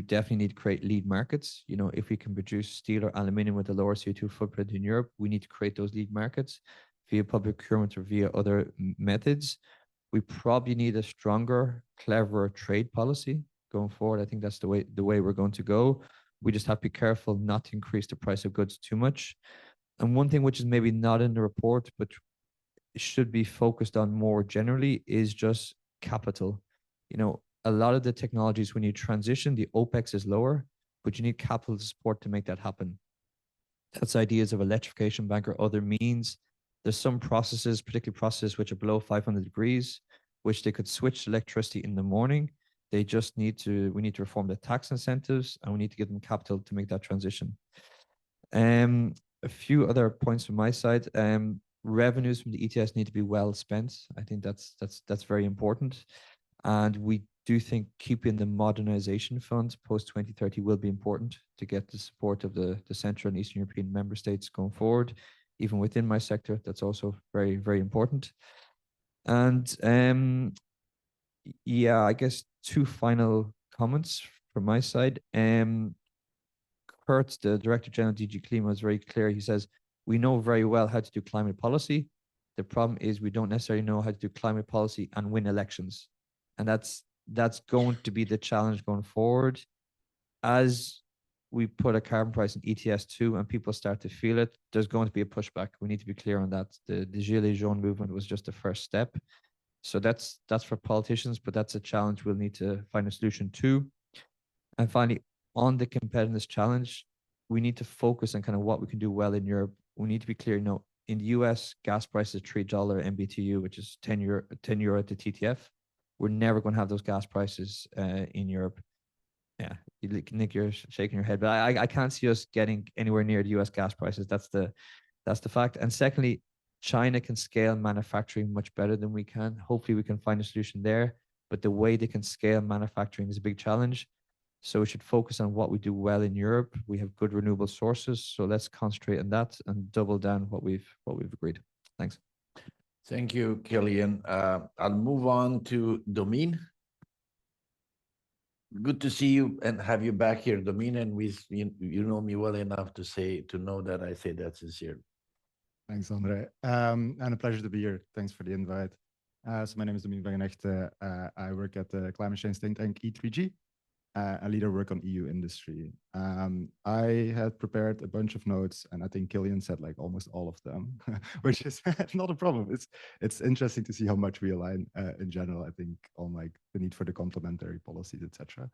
definitely need to create lead markets. You know, if we can produce steel or aluminium with a lower CO2 footprint in Europe, we need to create those lead markets via public procurement or via other methods. We probably need a stronger, cleverer trade policy going forward. I think that's the way we're going to go. We just have to be careful not to increase the price of goods too much. And one thing which is maybe not in the report, but should be focused on more generally, is just capital. You know, a lot of the technologies, when you transition, the OPEX is lower, but you need capital support to make that happen. That's ideas of electrification bank or other means. There's some processes, particularly processes which are below 500 degrees, which they could switch to electricity in the morning. We need to reform the tax incentives, and we need to give them capital to make that transition. A few other points from my side. Revenues from the ETS need to be well spent. I think that's very important. And we do think keeping the modernization funds post 2030 will be important to get the support of the Central and Eastern European member states going forward. Even within my sector, that's also very, very important. And yeah, I guess two final comments from my side. Kurt, the Director General DG Klima, is very clear. He says, we know very well how to do climate policy. The problem is we don't necessarily know how to do climate policy and win elections. And that's going to be the challenge going forward. As we put a carbon price in ETS2 and people start to feel it, there's going to be a pushback. We need to be clear on that. The Gilets jaunes movement was just the first step. So that's for politicians, but that's a challenge we'll need to find a solution to. And finally, on the competitiveness challenge, we need to focus on kind of what we can do well in Europe. We need to be clear, in the US, gas price is $3 MBTU, which is 10 euro to TTF. We're never going to have those gas prices in Europe. Yeah, Nick, you're shaking your head, but I can't see us getting anywhere near the US gas prices. That's the fact. And secondly, China can scale manufacturing much better than we can. Hopefully we can find a solution there, but the way they can scale manufacturing is a big challenge. So we should focus on what we do well in Europe. We have good renewable sources, so let's concentrate on that and double down what we've agreed. Thanks. Thank you, Killian. I'll move on to Domine. Good to see you and have you back here, Domine. And you know me well enough to know that I say that sincerely. Thanks, Andre. And a pleasure to be here. Thanks for the invite. So my name is Domine Wegenecht. I work at the climate change think tank E3G. I lead our work on EU industry. I had prepared a bunch of notes, and I think Killian said like almost all of them, which is not a problem. It's interesting to see how much we align in general. I think on like the need for the complementary policies, etc.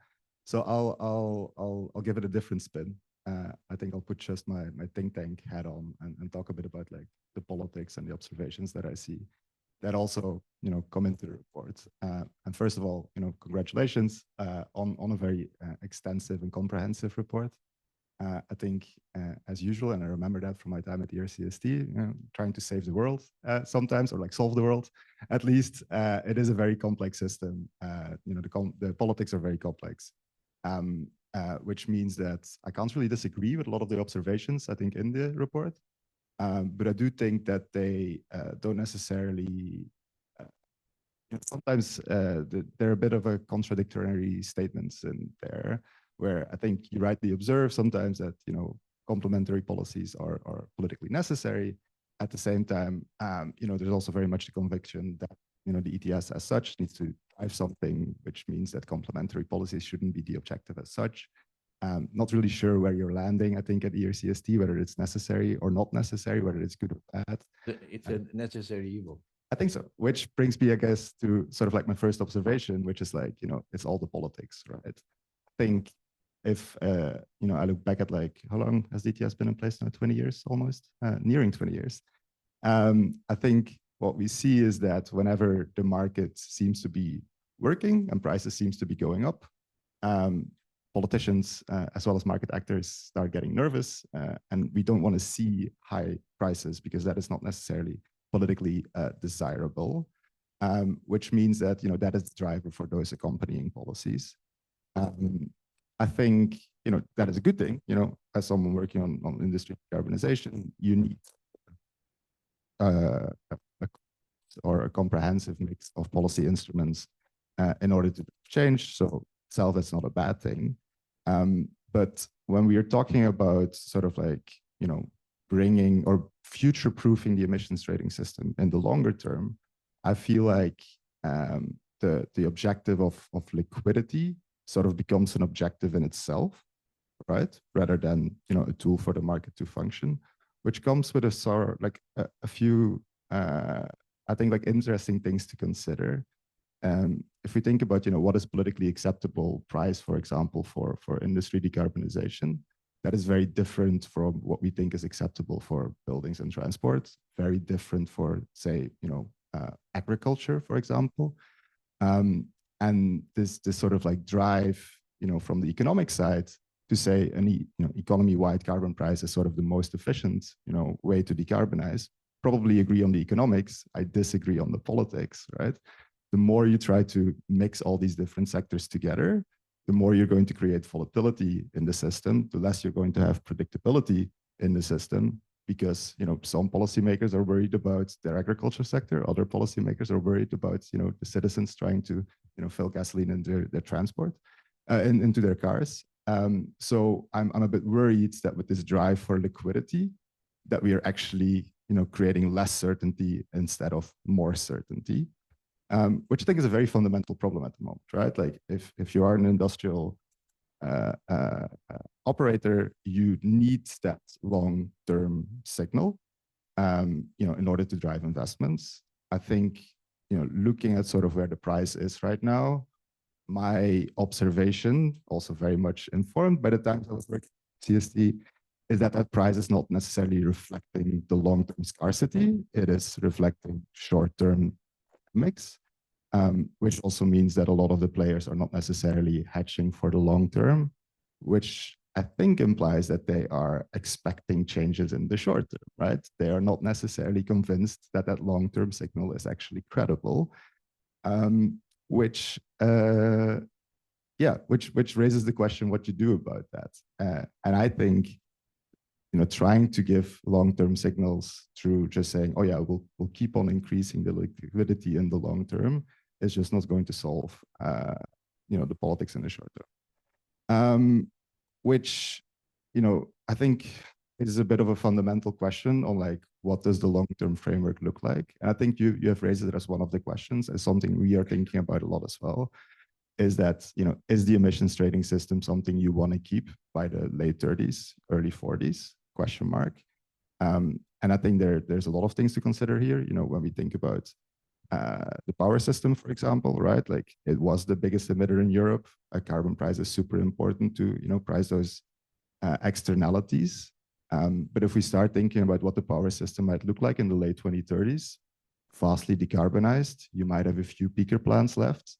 So I'll give it a different spin. I think I'll put just my think tank hat on and talk a bit about like the politics and the observations that I see that also, come into the report. And first of all, congratulations on a very extensive and comprehensive report. I think, as usual, and I remember that from my time at the ERCST, trying to save the world sometimes, or like solve the world, at least, it is a very complex system. The politics are very complex, which means that I can't really disagree with a lot of the observations, I think, in the report. But I do think that they don't necessarily, sometimes there are a bit of a contradictory statements in there, where I think you rightly observe sometimes that, complementary policies are politically necessary. At the same time, there's also very much the conviction that, the ETS as such needs to drive something, which means that complementary policies shouldn't be the objective as such. Not really sure where you're landing, I think, at ERCST, whether it's necessary or not necessary, whether it's good or bad. It's a necessary evil. I think so, which brings me, I guess, to sort of like my first observation, which is like, it's all the politics, right? I think if, I look back at like, how long has DTS been in place now? 20 years almost, nearing 20 years. I think what we see is that whenever the market seems to be working and prices seems to be going up, politicians as well as market actors start getting nervous, and we don't want to see high prices because that is not necessarily politically desirable, which means that that is the driver for those accompanying policies. I think that is a good thing. As someone working on industry decarbonization, you need a comprehensive mix of policy instruments in order to change. So itself, that's not a bad thing. But when we are talking about sort of like, bringing or future-proofing the emissions trading system in the longer term, I feel like the objective of liquidity sort of becomes an objective in itself, right? Rather than, a tool for the market to function, which comes with a sort of like a few, I think, like interesting things to consider. If we think about, what is politically acceptable price, for example, for industry decarbonization, that is very different from what we think is acceptable for buildings and transport, very different for, say, agriculture, for example. And this sort of like drive, from the economic side to say an economy-wide carbon price is sort of the most efficient, way to decarbonize. Probably agree on the economics. I disagree on the politics, right? The more you try to mix all these different sectors together, the more you're going to create volatility in the system, the less you're going to have predictability in the system, because some policymakers are worried about their agriculture sector, other policymakers are worried about the citizens trying to fill gasoline into their transport, into their cars. So I'm a bit worried that with this drive for liquidity, that we are actually creating less certainty instead of more certainty. Which I think is a very fundamental problem at the moment, right? Like if you are an industrial operator, you need that long-term signal, in order to drive investments. I think, looking at sort of where the price is right now, my observation, also very much informed by the times I was working at CST, is that price is not necessarily reflecting the long-term scarcity. It is reflecting short-term mix, which also means that a lot of the players are not necessarily hedging for the long term, which I think implies that they are expecting changes in the short term, right? They are not necessarily convinced that that long-term signal is actually credible, which raises the question what you do about that. And I think trying to give long-term signals through just saying, oh yeah, we'll keep on increasing the liquidity in the long term is just not going to solve, the politics in the short term. Which, I think it is a bit of a fundamental question on like, what does the long-term framework look like? And I think you have raised it as one of the questions, as something we are thinking about a lot as well, is that, is the emissions trading system something you want to keep by the late 30s, early 40s? ? And I think there's a lot of things to consider here. When we think about the power system, for example, right? Like it was the biggest emitter in Europe. A carbon price is super important to price those externalities. But if we start thinking about what the power system might look like in the late 2030s, vastly decarbonized, you might have a few peaker plants left.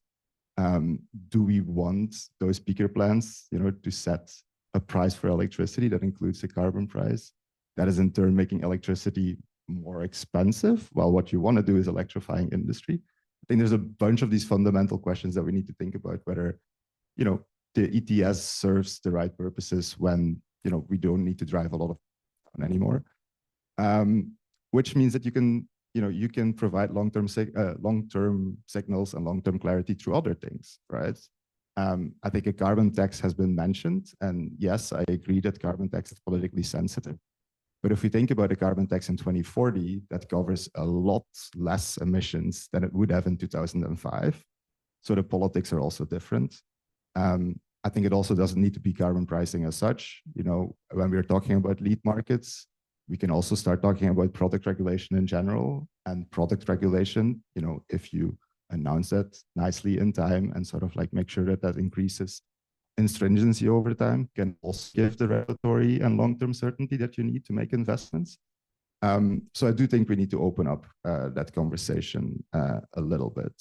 Do we want those peaker plants, to set a price for electricity that includes the carbon price? That is in turn making electricity more expensive. Well, what you want to do is electrifying industry. I think there's a bunch of these fundamental questions that we need to think about, whether, the ETS serves the right purposes when, we don't need to drive a lot of anymore. Which means that you can provide long-term signals and long-term clarity through other things, right? I think a carbon tax has been mentioned, and yes, I agree that carbon tax is politically sensitive. But if we think about a carbon tax in 2040, that covers a lot less emissions than it would have in 2005. So the politics are also different. I think it also doesn't need to be carbon pricing as such. You know, when we're talking about lead markets, we can also start talking about product regulation in general. And product regulation, you know, if you announce that nicely in time and sort of like make sure that that increases in stringency over time, can also give the regulatory and long-term certainty that you need to make investments. So I do think we need to open up that conversation a little bit.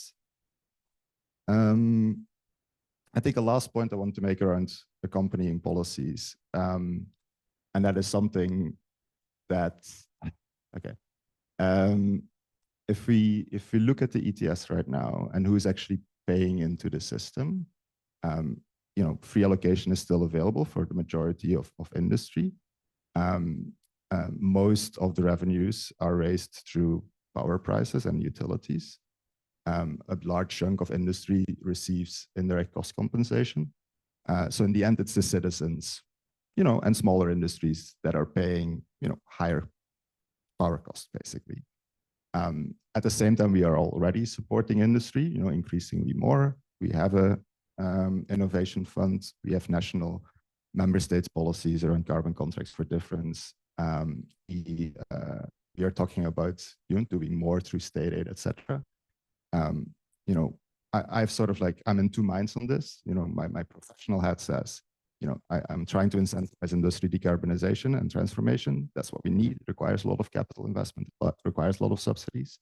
I think a last point I want to make around accompanying policies, and that is something that, okay. If we look at the ETS right now and who's actually paying into the system, you know, free allocation is still available for the majority of industry. Most of the revenues are raised through power prices and utilities. A large chunk of industry receives indirect cost compensation. So in the end, it's the citizens, you know, and smaller industries that are paying, you know, higher power costs, basically. At the same time, we are already supporting industry, you know, increasingly more. We have a innovation fund. We have national member states policies around carbon contracts for difference. We are talking about, you know, doing more through state aid, etc. You know, I've sort of like, I'm in two minds on this. You know, my professional hat says, you know, I'm trying to incentivize industry decarbonization and transformation. That's what we need. It requires a lot of capital investment, but requires a lot of subsidies.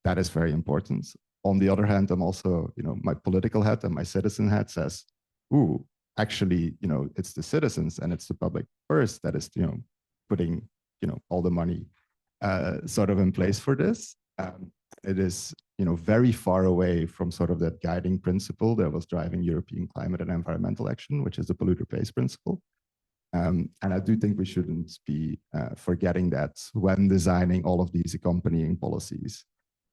That is very important. On the other hand, I'm also, you know, my political hat and my citizen hat says, ooh, actually, you know, it's the citizens and it's the public first that is, you know, putting, you know, all the money sort of in place for this. It is, you know, very far away from sort of that guiding principle that was driving European climate and environmental action, which is the polluter pays principle. And I do think we shouldn't be forgetting that when designing all of these accompanying policies.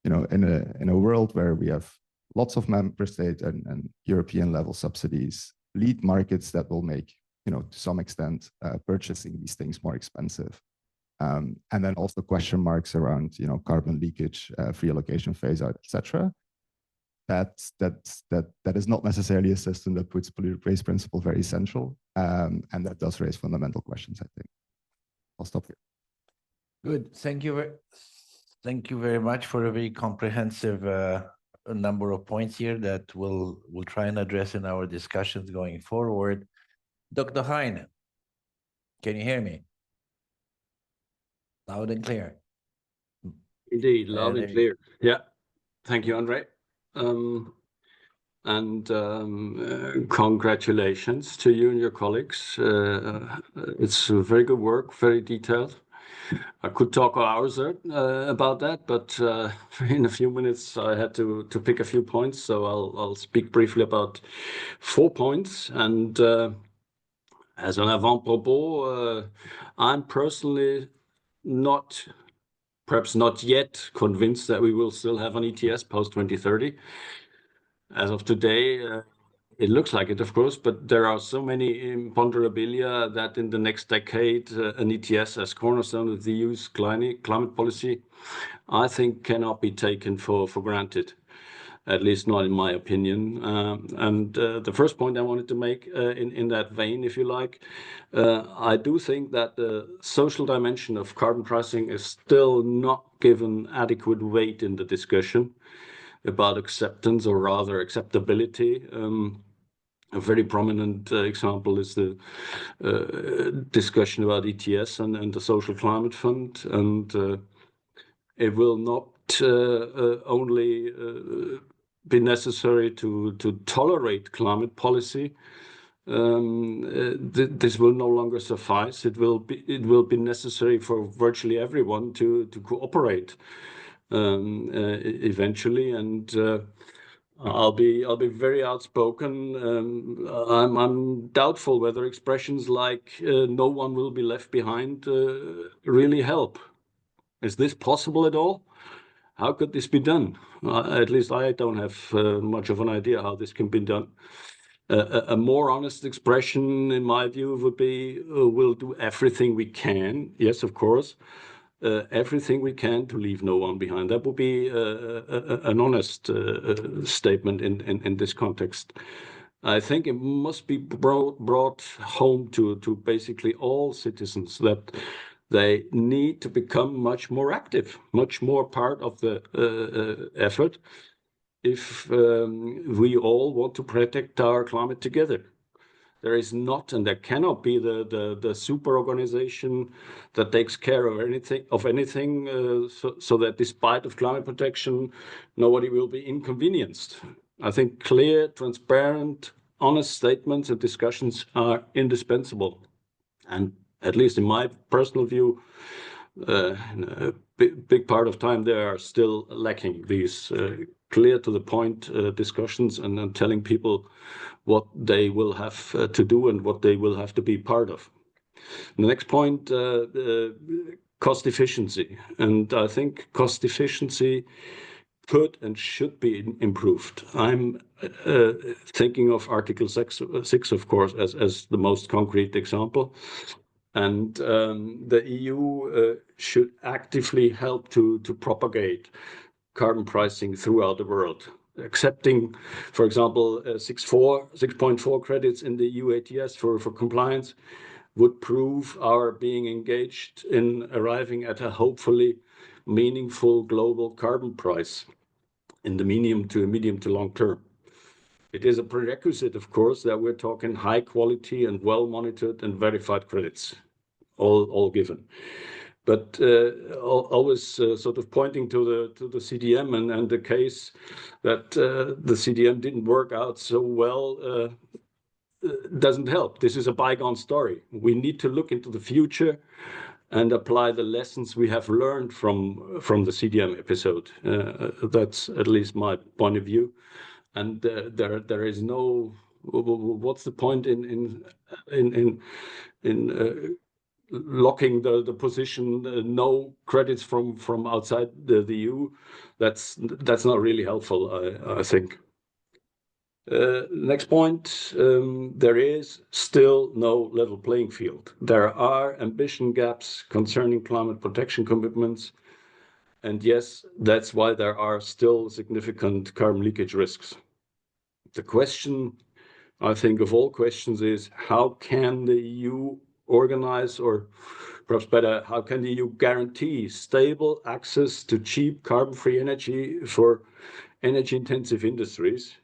You know, in a world where we have lots of member state and European level subsidies, lead markets that will make, you know, to some extent, purchasing these things more expensive. And then also question marks around, you know, carbon leakage, free allocation phase out, etc. That is not necessarily a system that puts polluter pays principle very central, and that does raise fundamental questions, I think. I'll stop here. Good. Thank you very much for a very comprehensive number of points here that we'll try and address in our discussions going forward. Dr. Hein, can you hear me? Loud and clear. Indeed, loud and clear. Yeah. Thank you, Andre. Congratulations to you and your colleagues. It's very good work, very detailed. I could talk hours about that, but in a few minutes I had to pick a few points, so I'll speak briefly about 4 points. And as an avant-propos, I'm personally perhaps not yet convinced that we will still have an ETS post 2030. As of today, it looks like it, of course, but there are so many imponderabilia that in the next decade, an ETS as cornerstone of the EU's climate policy, I think cannot be taken for granted, at least not in my opinion. The first point I wanted to make in that vein, if you like, I do think that the social dimension of carbon pricing is still not given adequate weight in the discussion about acceptance, or rather acceptability. A very prominent example is the discussion about ETS and the Social Climate Fund. And it will not only be necessary to tolerate climate policy. This will no longer suffice. It will be necessary for virtually everyone to cooperate eventually. And I'll be very outspoken. I'm doubtful whether expressions like "no one will be left behind" really help. Is this possible at all? How could this be done? At least I don't have much of an idea how this can be done. A more honest expression, in my view, would be we'll do everything we can. Yes, of course. Everything we can to leave no one behind. That would be an honest statement in this context. I think it must be brought home to basically all citizens that they need to become much more active, much more part of the effort if we all want to protect our climate together. There is not and there cannot be the super organization that takes care of anything so that despite of climate protection, nobody will be inconvenienced. I think clear, transparent, honest statements and discussions are indispensable. And at least in my personal view, in a big part of time, they are still lacking these clear to the point discussions and telling people what they will have to do and what they will have to be part of. The next point, cost efficiency. And I think cost efficiency could and should be improved. I'm thinking of Article 6, of course, as the most concrete example. And the EU should actively help to propagate carbon pricing throughout the world. Accepting, for example, 6.4 credits in the EU ETS for compliance would prove our being engaged in arriving at a hopefully meaningful global carbon price in the medium to long term. It is a prerequisite, of course, that we're talking high quality and well monitored and verified credits, all given. But always sort of pointing to the CDM and the case that the CDM didn't work out so well doesn't help. This is a bygone story. We need to look into the future and apply the lessons we have learned from the CDM episode. That's at least my point of view. And there is no. What's the point in locking the position? No credits from outside the EU. That's not really helpful. I think. Next point, there is still no level playing field. There are ambition gaps concerning climate protection commitments. And yes, that's why there are still significant carbon leakage risks. The question, I think, of all questions is how can the EU organize, or perhaps better, how can the EU guarantee stable access to cheap carbon-free energy for energy-intensive industries,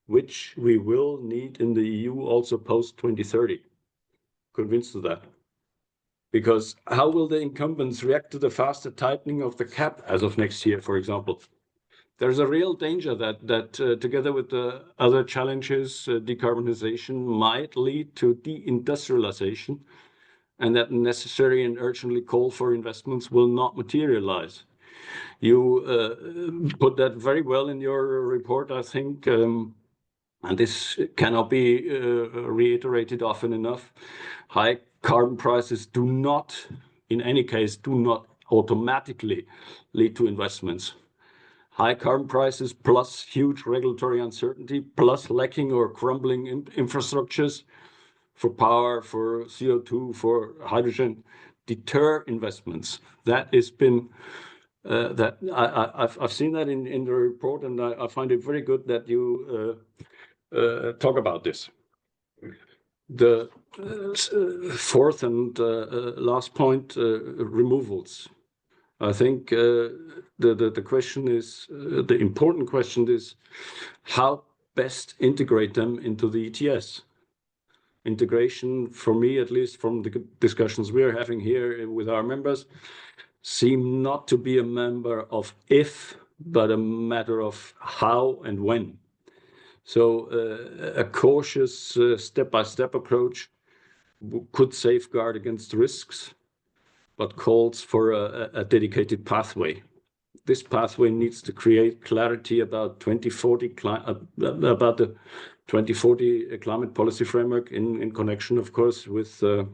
which we will need in the EU also post-2030. Convinced of that. Because how will the incumbents react to the faster tightening of the cap as of next year, for example? There's a real danger that together with the other challenges, decarbonization might lead to deindustrialization, and that necessary and urgently called for investments will not materialize. You put that very well in your report, I think. And this cannot be reiterated often enough. High carbon prices do not, in any case, automatically lead to investments. High carbon prices plus huge regulatory uncertainty plus lacking or crumbling infrastructures for power, for CO2, for hydrogen deter investments. That has been I've seen that in the report, and I find it very good that you talk about this. The fourth and last point, removals. I think the question is, the important question is how best integrate them into the ETS. Integration, for me at least, from the discussions we're having here with our members, seem not to be a matter of if, but a matter of how and when. So a cautious step-by-step approach could safeguard against risks, but calls for a dedicated pathway. This pathway needs to create clarity about 2040 about the 2040 climate policy framework in connection, of course, with the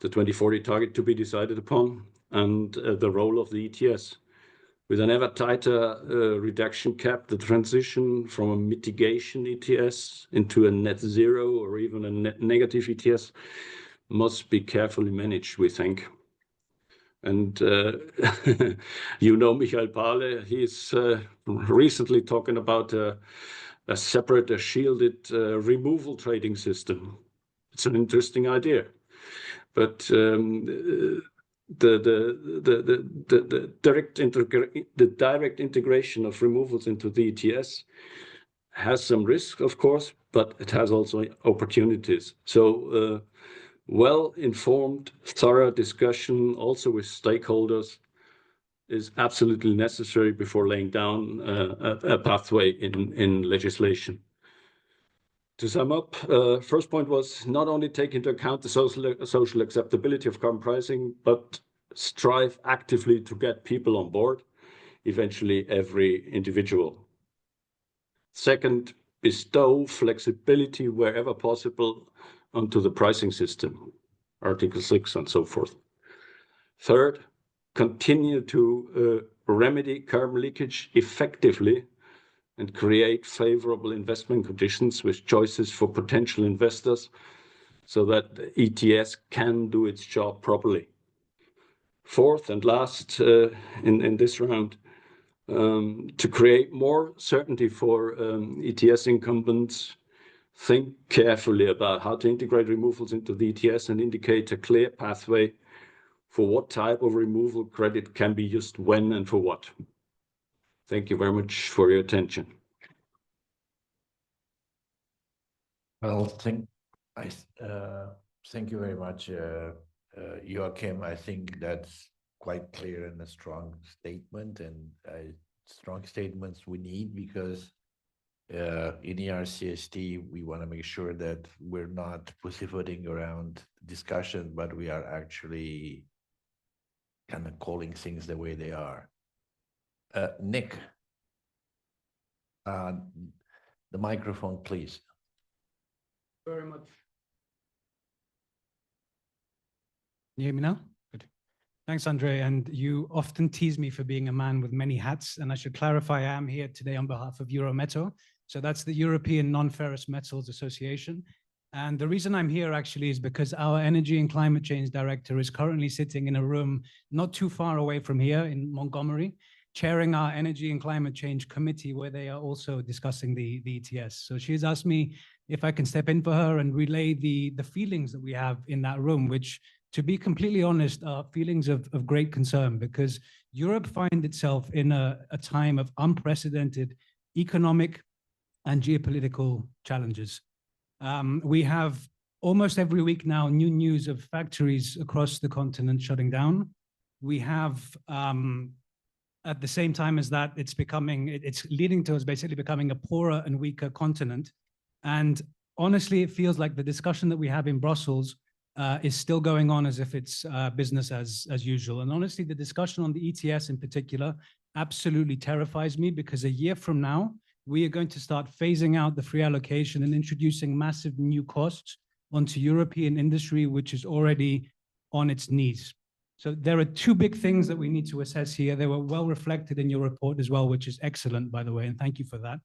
2040 target to be decided upon and the role of the ETS. With an ever tighter reduction cap, the transition from a mitigation ETS into a net zero or even a net negative ETS must be carefully managed, we think. And you know Michael Pahle, he's recently talking about a separate, a shielded removal trading system. It's an interesting idea, but the direct integration of removals into the ETS has some risk, of course, but it has also opportunities. So well-informed, thorough discussion also with stakeholders is absolutely necessary before laying down a pathway in legislation. To sum up, first point was not only take into account the social acceptability of carbon pricing, but strive actively to get people on board, eventually every individual. Second, bestow flexibility wherever possible onto the pricing system, Article 6 and so forth. Third, continue to remedy carbon leakage effectively and create favorable investment conditions with choices for potential investors so that the ETS can do its job properly. Fourth and last in this round, to create more certainty for ETS incumbents, think carefully about how to integrate removals into the ETS and indicate a clear pathway for what type of removal credit can be used when and for what. Thank you very much for your attention. Well, thank you very much, Joachim. I think that's quite clear and a strong statement, and strong statements we need, because in ERCST, we want to make sure that we're not pussyfooting around discussion, but we are actually kind of calling things the way they are. Nick, the microphone, please. Very much. Can you hear me now? Good. Thanks, Andre. And you often tease me for being a man with many hats. And I should clarify, I am here today on behalf of Eurometaux. So that's the European Non-Ferrous Metals Association. And the reason I'm here actually is because our Energy and Climate Change Director is currently sitting in a room not too far away from here in Montgomery, chairing our Energy and Climate Change Committee, where they are also discussing the ETS. So she's asked me if I can step in for her and relay the feelings that we have in that room, which, to be completely honest, are feelings of great concern, because Europe finds itself in a time of unprecedented economic and geopolitical challenges. We have almost every week now new news of factories across the continent shutting down. We have, at the same time as that, it's leading to us basically becoming a poorer and weaker continent. And honestly, it feels like the discussion that we have in Brussels is still going on as if it's business as usual. And honestly, the discussion on the ETS in particular absolutely terrifies me, because a year from now, we are going to start phasing out the free allocation and introducing massive new costs onto European industry, which is already on its knees. So there are two big things that we need to assess here. They were well reflected in your report as well, which is excellent, by the way, and thank you for that.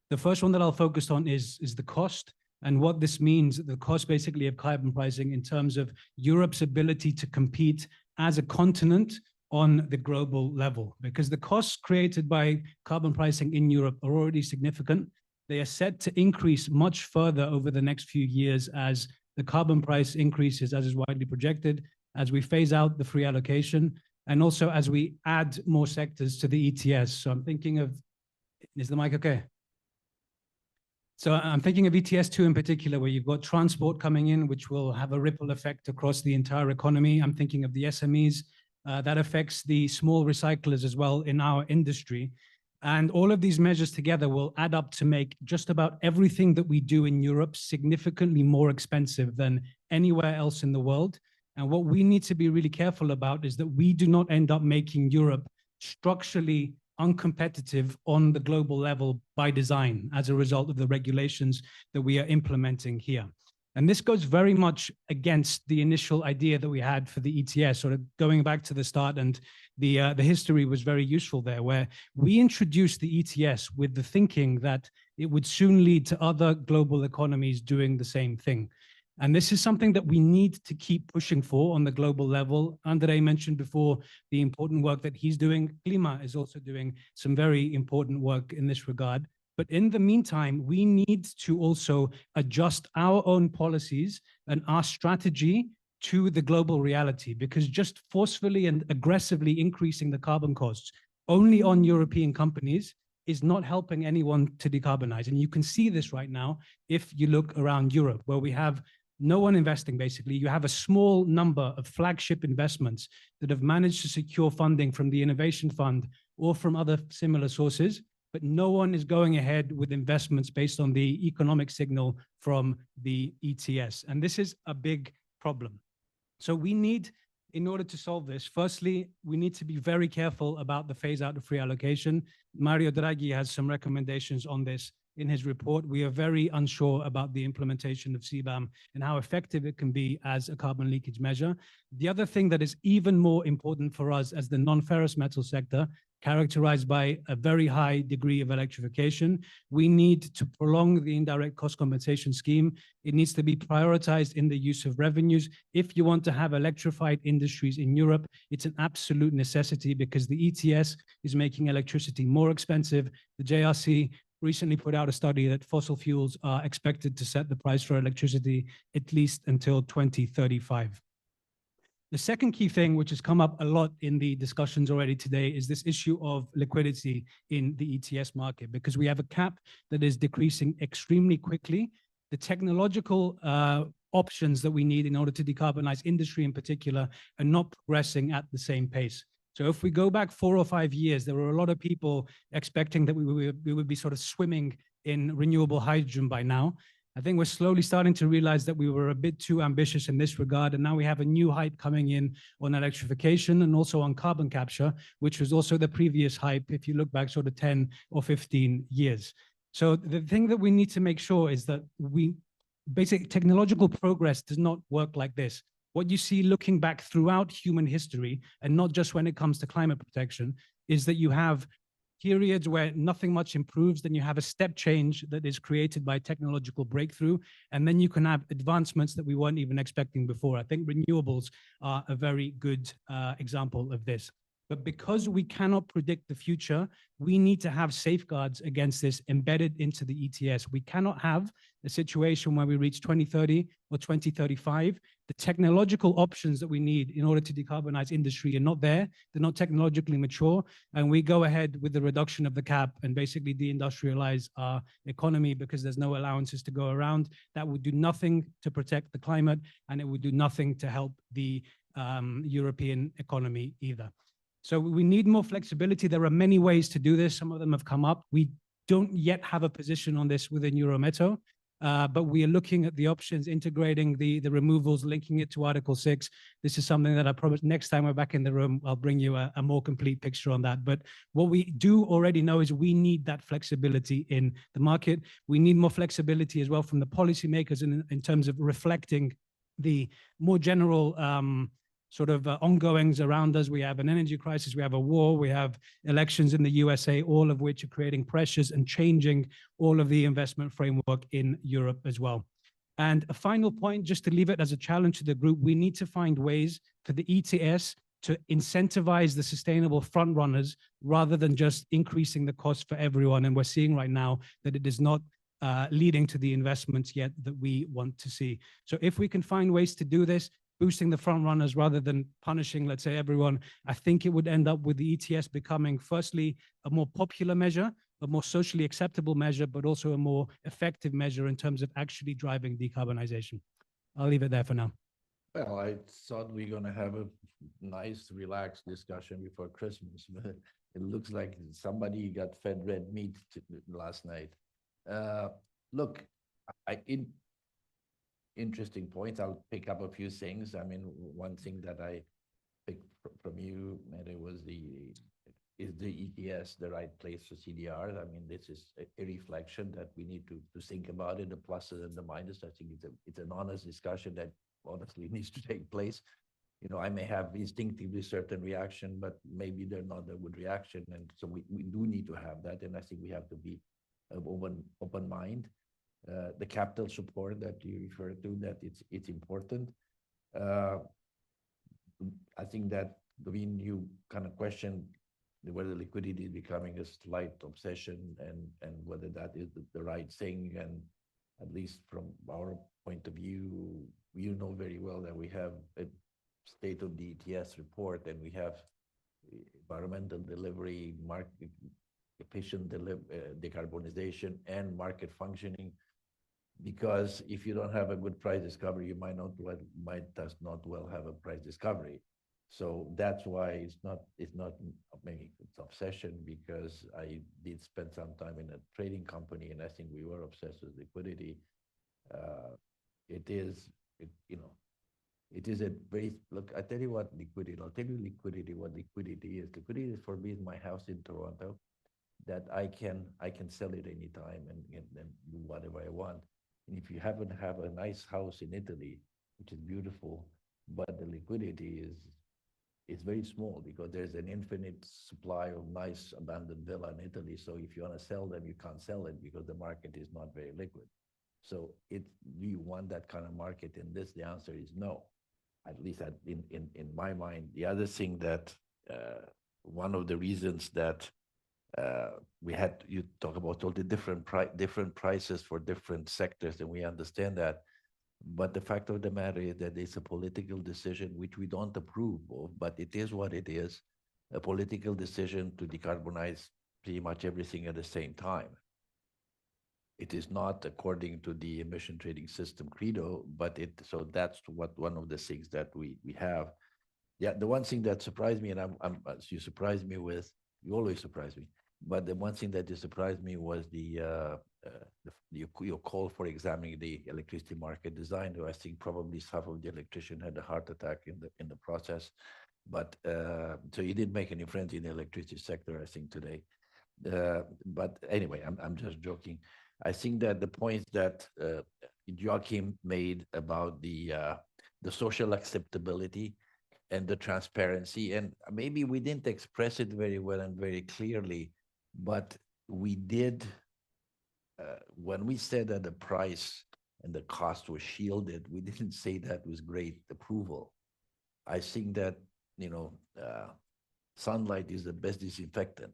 The first one that I'll focus on is the cost, and what this means, the cost basically of carbon pricing in terms of Europe's ability to compete as a continent on the global level, because the costs created by carbon pricing in Europe are already significant. They are set to increase much further over the next few years as the carbon price increases, as is widely projected, as we phase out the free allocation, and also as we add more sectors to the ETS. So I'm thinking of, is the mic okay? So I'm thinking of ETS2 in particular, where you've got transport coming in, which will have a ripple effect across the entire economy. I'm thinking of the SMEs, that affects the small recyclers as well in our industry. And all of these measures together will add up to make just about everything that we do in Europe significantly more expensive than anywhere else in the world. And what we need to be really careful about is that we do not end up making Europe structurally uncompetitive on the global level by design as a result of the regulations that we are implementing here. And this goes very much against the initial idea that we had for the ETS, sort of going back to the start, and the history was very useful there, where we introduced the ETS with the thinking that it would soon lead to other global economies doing the same thing. And this is something that we need to keep pushing for on the global level. Andre mentioned before the important work that he's doing. Klima is also doing some very important work in this regard. But in the meantime, we need to also adjust our own policies and our strategy to the global reality, because just forcefully and aggressively increasing the carbon costs only on European companies is not helping anyone to decarbonize. And you can see this right now if you look around Europe, where we have no one investing, basically. You have a small number of flagship investments that have managed to secure funding from the Innovation Fund or from other similar sources, but no one is going ahead with investments based on the economic signal from the ETS. And this is a big problem. So we need, in order to solve this, firstly, we need to be very careful about the phase out of free allocation. Mario Draghi has some recommendations on this in his report. We are very unsure about the implementation of CBAM and how effective it can be as a carbon leakage measure. The other thing that is even more important for us as the non-ferrous metal sector, characterized by a very high degree of electrification, we need to prolong the indirect cost compensation scheme. It needs to be prioritized in the use of revenues. If you want to have electrified industries in Europe, it's an absolute necessity because the ETS is making electricity more expensive. The JRC recently put out a study that fossil fuels are expected to set the price for electricity at least until 2035. The second key thing, which has come up a lot in the discussions already today, is this issue of liquidity in the ETS market, because we have a cap that is decreasing extremely quickly. The technological options that we need in order to decarbonize industry in particular are not progressing at the same pace. So if we go back 4 or 5 years, there were a lot of people expecting that we would be sort of swimming in renewable hydrogen by now. I think we're slowly starting to realize that we were a bit too ambitious in this regard. And now we have a new hype coming in on electrification and also on carbon capture, which was also the previous hype if you look back sort of 10 or 15 years. So the thing that we need to make sure is that basic technological progress does not work like this. What you see looking back throughout human history, and not just when it comes to climate protection, is that you have periods where nothing much improves, then you have a step change that is created by technological breakthrough, and then you can have advancements that we weren't even expecting before. I think renewables are a very good example of this. But because we cannot predict the future, we need to have safeguards against this embedded into the ETS. We cannot have a situation where we reach 2030 or 2035. The technological options that we need in order to decarbonize industry are not there. They're not technologically mature. And we go ahead with the reduction of the cap and basically deindustrialize our economy because there's no allowances to go around. That would do nothing to protect the climate, and it would do nothing to help the European economy either. So we need more flexibility. There are many ways to do this. Some of them have come up. We don't yet have a position on this within Eurometaux, but we are looking at the options, integrating the removals, linking it to Article 6. This is something that I promise next time we're back in the room, I'll bring you a more complete picture on that. But what we do already know is we need that flexibility in the market. We need more flexibility as well from the policymakers in terms of reflecting the more general sort of ongoings around us. We have an energy crisis, we have a war, we have elections in the USA, all of which are creating pressures and changing all of the investment framework in Europe as well. And a final point, just to leave it as a challenge to the group, we need to find ways for the ETS to incentivize the sustainable front runners rather than just increasing the cost for everyone. And we're seeing right now that it is not leading to the investments yet that we want to see. So if we can find ways to do this, boosting the front runners rather than punishing, let's say, everyone, I think it would end up with the ETS becoming, firstly, a more popular measure, a more socially acceptable measure, but also a more effective measure in terms of actually driving decarbonization. I'll leave it there for now. Well, I thought we were going to have a nice, relaxed discussion before Christmas, but it looks like somebody got fed red meat last night. Look, interesting points. I'll pick up a few things. I mean, one thing that I picked from you, Mary, was is the ETS the right place for CDR? I mean, this is a reflection that we need to think about it, the pluses and the minuses. I think it's an honest discussion that honestly needs to take place. You know, I may have instinctively certain reaction, but maybe they're not a good reaction. And so we do need to have that. And I think we have to be open mind. The capital support that you refer to, that it's important. I think that when you kind of question whether liquidity is becoming a slight obsession and whether that is the right thing. And at least from our point of view, you know very well that we have a state of the ETS report, and we have environmental delivery, market efficient decarbonization, and market functioning. Because if you don't have a good price discovery, you might just not well have a price discovery. So that's why it's not maybe it's obsession, because I did spend some time in a trading company, and I think we were obsessed with liquidity. It is a very, look, I tell you what liquidity, I'll tell you what liquidity is. Liquidity is, for me, is my house in Toronto, that I can sell it anytime and do whatever I want. And if you happen to have a nice house in Italy, which is beautiful, but the liquidity is very small, because there's an infinite supply of nice abandoned villa in Italy. So if you want to sell them, you can't sell it because the market is not very liquid. So do you want that kind of market in this? The answer is no, at least in my mind. The other thing that one of the reasons that you talk about all the different prices for different sectors, and we understand that. But the fact of the matter is that it's a political decision which we don't approve of, but it is what it is, a political decision to decarbonize pretty much everything at the same time. It is not according to the emission trading system credo, but so that's one of the things that we have. Yeah, the one thing that surprised me, and you surprised me with, you always surprise me, but the one thing that just surprised me was your call for examining the electricity market design. I think probably half of the electrician had a heart attack in the process. But so you didn't make any friends in the electricity sector, I think, today. But anyway, I'm just joking. I think that the points that Joachim made about the social acceptability and the transparency, and maybe we didn't express it very well and very clearly, but we did, when we said that the price and the cost was shielded, we didn't say that with great approval. I think that, sunlight is the best disinfectant.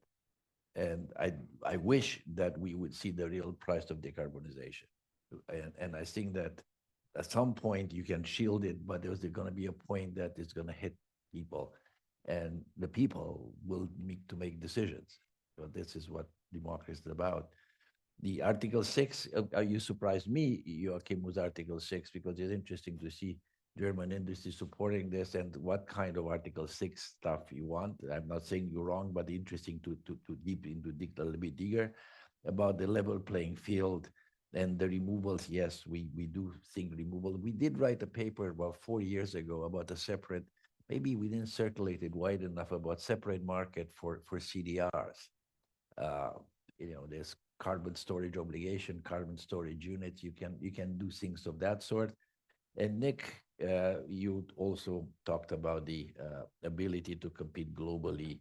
And I wish that we would see the real price of decarbonization. And I think that at some point you can shield it, but there's going to be a point that it's going to hit people, and the people will need to make decisions. So this is what democracy is about. The Article 6, you surprised me, Joachim, with Article 6, because it's interesting to see German industry supporting this and what kind of Article 6 stuff you want. I'm not saying you're wrong, but interesting to dig a little bit deeper about the level playing field and the removals. Yes, we do think removal. We did write a paper about 4 years ago about a separate, maybe we didn't circulate it wide enough, about separate market for CDRs. There's carbon storage obligation, carbon storage units. You can do things of that sort. And Nick, you also talked about the ability to compete globally,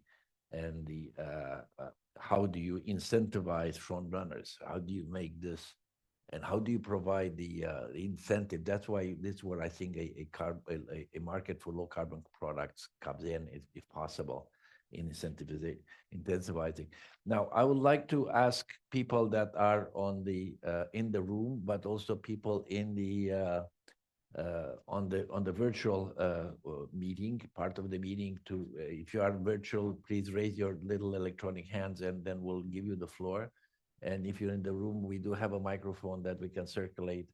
and the how do you incentivize front runners? How do you make this, and how do you provide the incentive? That's why this is where I think a market for low carbon products comes in, if possible, in incentivizing. Now, I would like to ask people that are in the room, but also people in the on the virtual meeting, part of the meeting, to if you are virtual, please raise your little electronic hands, and then we'll give you the floor. And if you're in the room, we do have a microphone that we can circulate,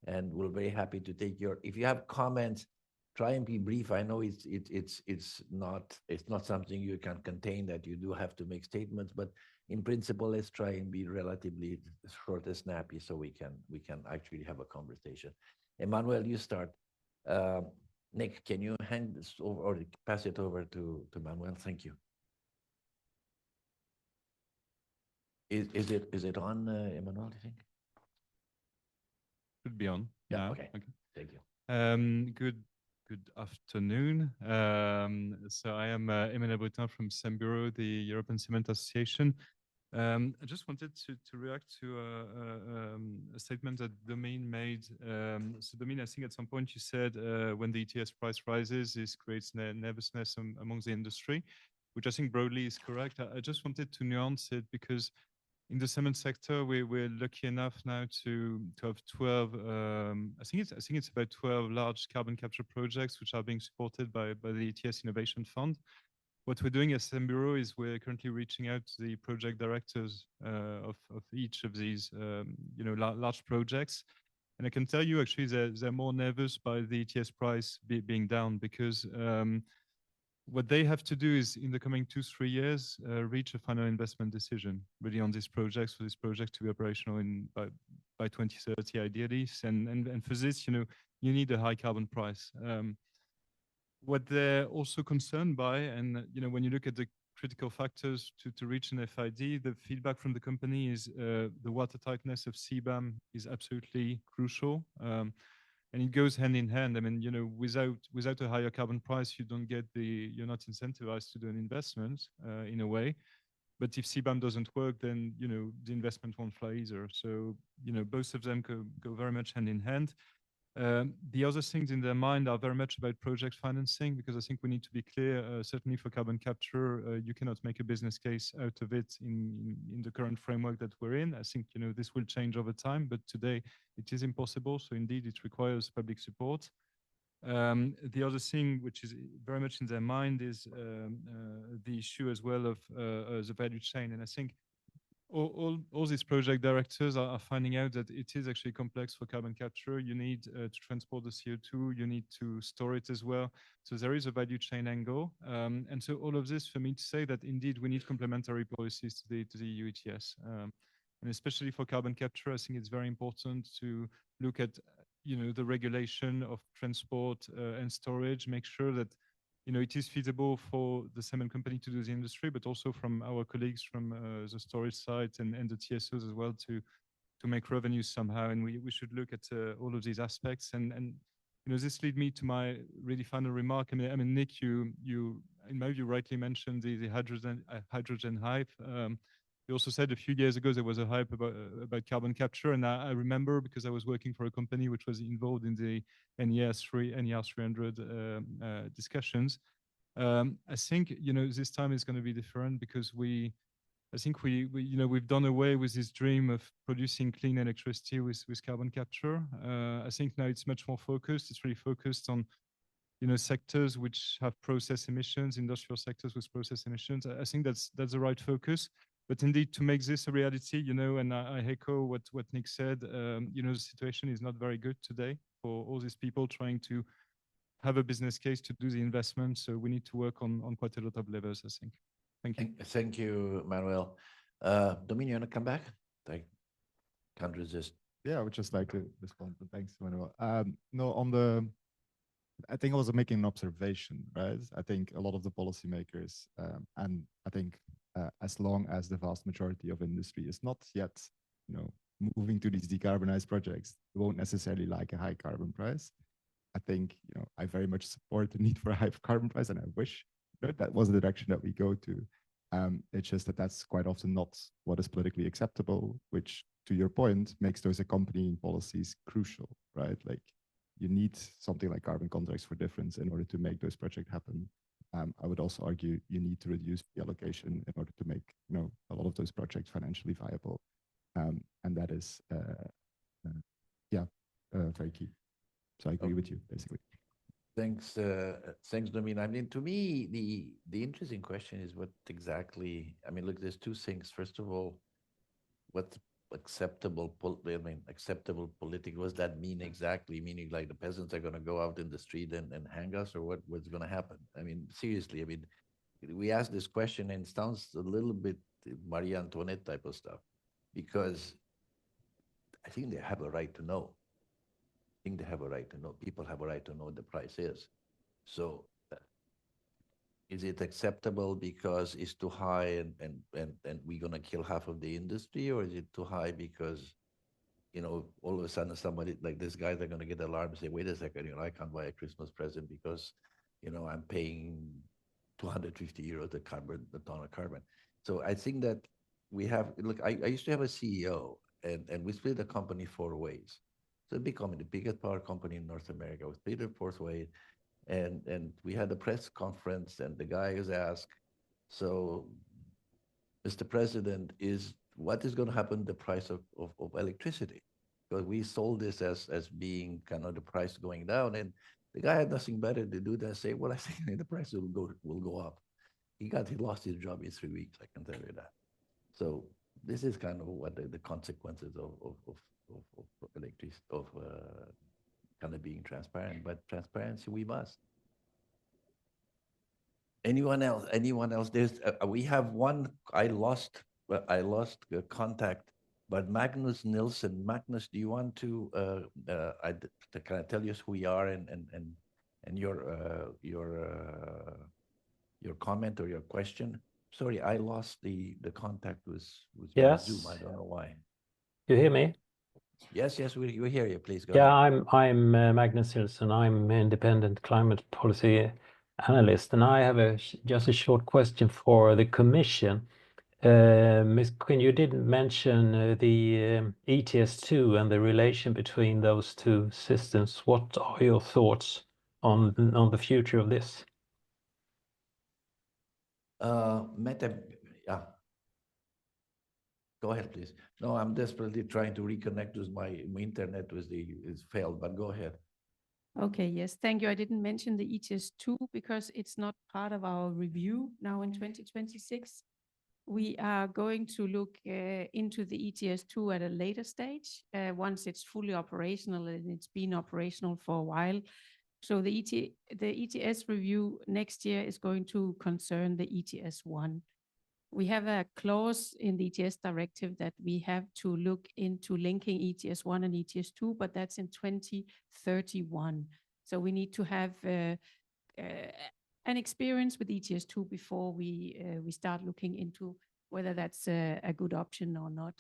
and we're very happy to take if you have comments, try and be brief. I know it's not something you can contain, that you do have to make statements, but in principle, let's try and be relatively short and snappy, so we can actually have a conversation. Emmanuel, you start. Nick, can you hand this over or pass it over to Manuel? Thank you. Is it on, Emmanuel, do you think? Should be on. Yeah, now. okay. Thank you. Good afternoon. So I am Emmanuel Brutin from Semburo, the European Cement Association. I just wanted to react to a statement that Domain made. So Domain, I think at some point you said when the ETS price rises, this creates nervousness amongst the industry. which I think broadly is correct. I just wanted to nuance it because in the cement sector, we're lucky enough now to have 12. I think it's about 12 large carbon capture projects which are being supported by the ETS Innovation Fund. What we're doing as Semburo is we're currently reaching out to the project directors of each of these large projects. And I can tell you actually they're more nervous by the ETS price being down because what they have to do is in the coming 2-3 years reach a final investment decision really on these projects for this project to be operational by 2030 ideally. And for this, you need a high carbon price. What they're also concerned by, and when you look at the critical factors to reach an FID, the feedback from the company is the water tightness of CBAM is absolutely crucial. And it goes hand in hand. I mean, without a higher carbon price, you're not incentivized to do an investment in a way. But if CBAM doesn't work, then the investment won't fly either. So both of them go very much hand in hand. The other things in their mind are very much about project financing, because I think we need to be clear, certainly for carbon capture, you cannot make a business case out of it in the current framework that we're in. I think, this will change over time, but today it is impossible. So indeed, it requires public support. The other thing which is very much in their mind is the issue as well of the value chain. And I think all these project directors are finding out that it is actually complex for carbon capture. You need to transport the CO2, you need to store it as well. So there is a value chain angle. And so all of this for me to say that indeed we need complementary policies to the EU ETS. And especially for carbon capture, I think it's very important to look at the regulation of transport and storage, make sure that it is feasible for the cement company to do the industry, but also from our colleagues from the storage side and the TSOs as well to make revenues somehow. And we should look at all of these aspects. And this leads me to my really final remark. I mean, Nick, you in my view rightly mentioned the hydrogen hype. You also said a few years ago there was a hype about carbon capture, and I remember because I was working for a company which was involved in the NER 300 discussions. I think this time is going to be different because I think we've done away with this dream of producing clean electricity with carbon capture. I think now it's much more focused. It's really focused on sectors which have process emissions, industrial sectors with process emissions. I think that's the right focus. But indeed, to make this a reality, and I echo what Nick said, the situation is not very good today for all these people trying to have a business case to do the investment. So we need to work on quite a lot of levels, I think. Thank you. Thank you, Manuel. Dominic, you want to come back? I can't resist. Yeah, I would just like to respond, but thanks, Manuel. No, I think I was making an observation, right? I think a lot of the policymakers, and I think as long as the vast majority of industry is not yet, moving to these decarbonized projects, they won't necessarily like a high carbon price. I think, I very much support the need for a high carbon price, and I wish that was the direction that we go to. It's just that that's quite often not what is politically acceptable, which, to your point, makes those accompanying policies crucial, right? Like, you need something like carbon contracts for difference in order to make those projects happen. I would also argue you need to reduce the allocation in order to make a lot of those projects financially viable, and that is very key. So I agree with you basically. Thanks, Dominic. I mean, to me, the interesting question is what exactly. I mean, look, there's two things. First of all, what's acceptable political, what does that mean exactly? Meaning like the peasants are going to go out in the street and hang us, or what's going to happen? I mean, seriously, I mean, we ask this question and it sounds a little bit Marie Antoinette type of stuff, because I think they have a right to know. I think they have a right to know. People have a right to know what the price is. So is it acceptable because it's too high and we're going to kill half of the industry? Or is it too high because, all of a sudden somebody like this guy, they're going to get alarmed and say, wait a second, I can't buy a Christmas present because, I'm paying 250 euros a ton of carbon. So I think that we have, look, I used to have a CEO and we split the company 4 ways. So a big company, the biggest power company in North America, was split in 4 ways. And we had a press conference and the guy was asked, So, Mr. President, what is going to happen to the price of electricity? Because we sold this as being kind of the price going down, and the guy had nothing better to do than say, well, I think the price will go up. He lost his job in 3 weeks, I can tell you that. So this is kind of what the consequences of electricity, kind of being transparent, but transparency we must. Anyone else? Anyone else? We have one. I lost contact, but Magnus Nilsson. Magnus, do you want to? Can I tell you who you are and your comment or your question? Sorry, I lost the contact with Yes. Zoom. I don't know why. You hear me? Yes, we hear you. Please go Yeah, ahead. I'm Magnus Nilsson. I'm independent climate policy analyst, and I have just a short question for the Commission. Ms. Quinn, you didn't mention the ETS2 and the relation between those two systems. What are your thoughts on the future of this? Mette, yeah. Go ahead, please. No, I'm desperately trying to reconnect with my internet is failed, but go ahead. Okay, yes, thank you. I didn't mention the ETS2 because it's not part of our review now in 2026. We are going to look into the ETS2 at a later stage, once it's fully operational, and it's been operational for a while. So the ETS review next year is going to concern the ETS1. We have a clause in the ETS directive that we have to look into linking ETS1 and ETS2, but that's in 2031. So we need to have an experience with ETS2 before we start looking into whether that's a good option or not.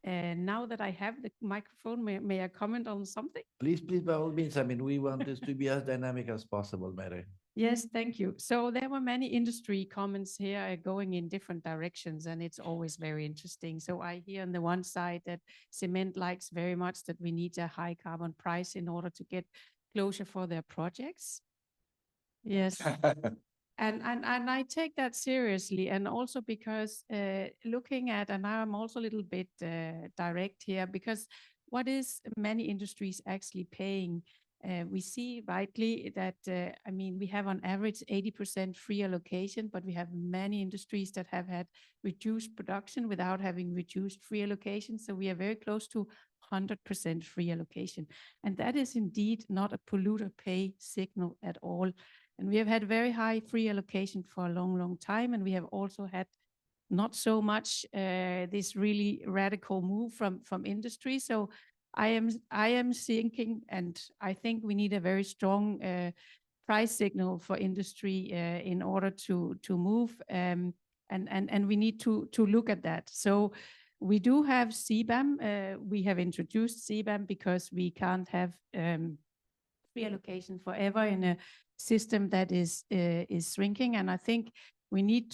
And now that I have the microphone, may I comment on something? Please, by all means. I mean, we want this to be as dynamic as possible, Mette. Yes, thank you. So there were many industry comments here going in different directions, and it's always very interesting. So I hear on the one side that cement likes very much that we need a high carbon price in order to get closure for their projects. Yes. And I take that seriously, and also because looking at, and now I'm also a little bit direct here, because what is many industries actually paying? We see rightly that, I mean, we have on average 80% free allocation, but we have many industries that have had reduced production without having reduced free allocation. So we are very close to 100% free allocation. And that is indeed not a polluter pay signal at all. And we have had very high free allocation for a long, long time. And we have also had not so much this really radical move from industry. So I am thinking, and I think we need a very strong price signal for industry in order to move, and we need to look at that. So we do have CBAM. We have introduced CBAM because we can't have free allocation forever in a system that is shrinking, and I think we need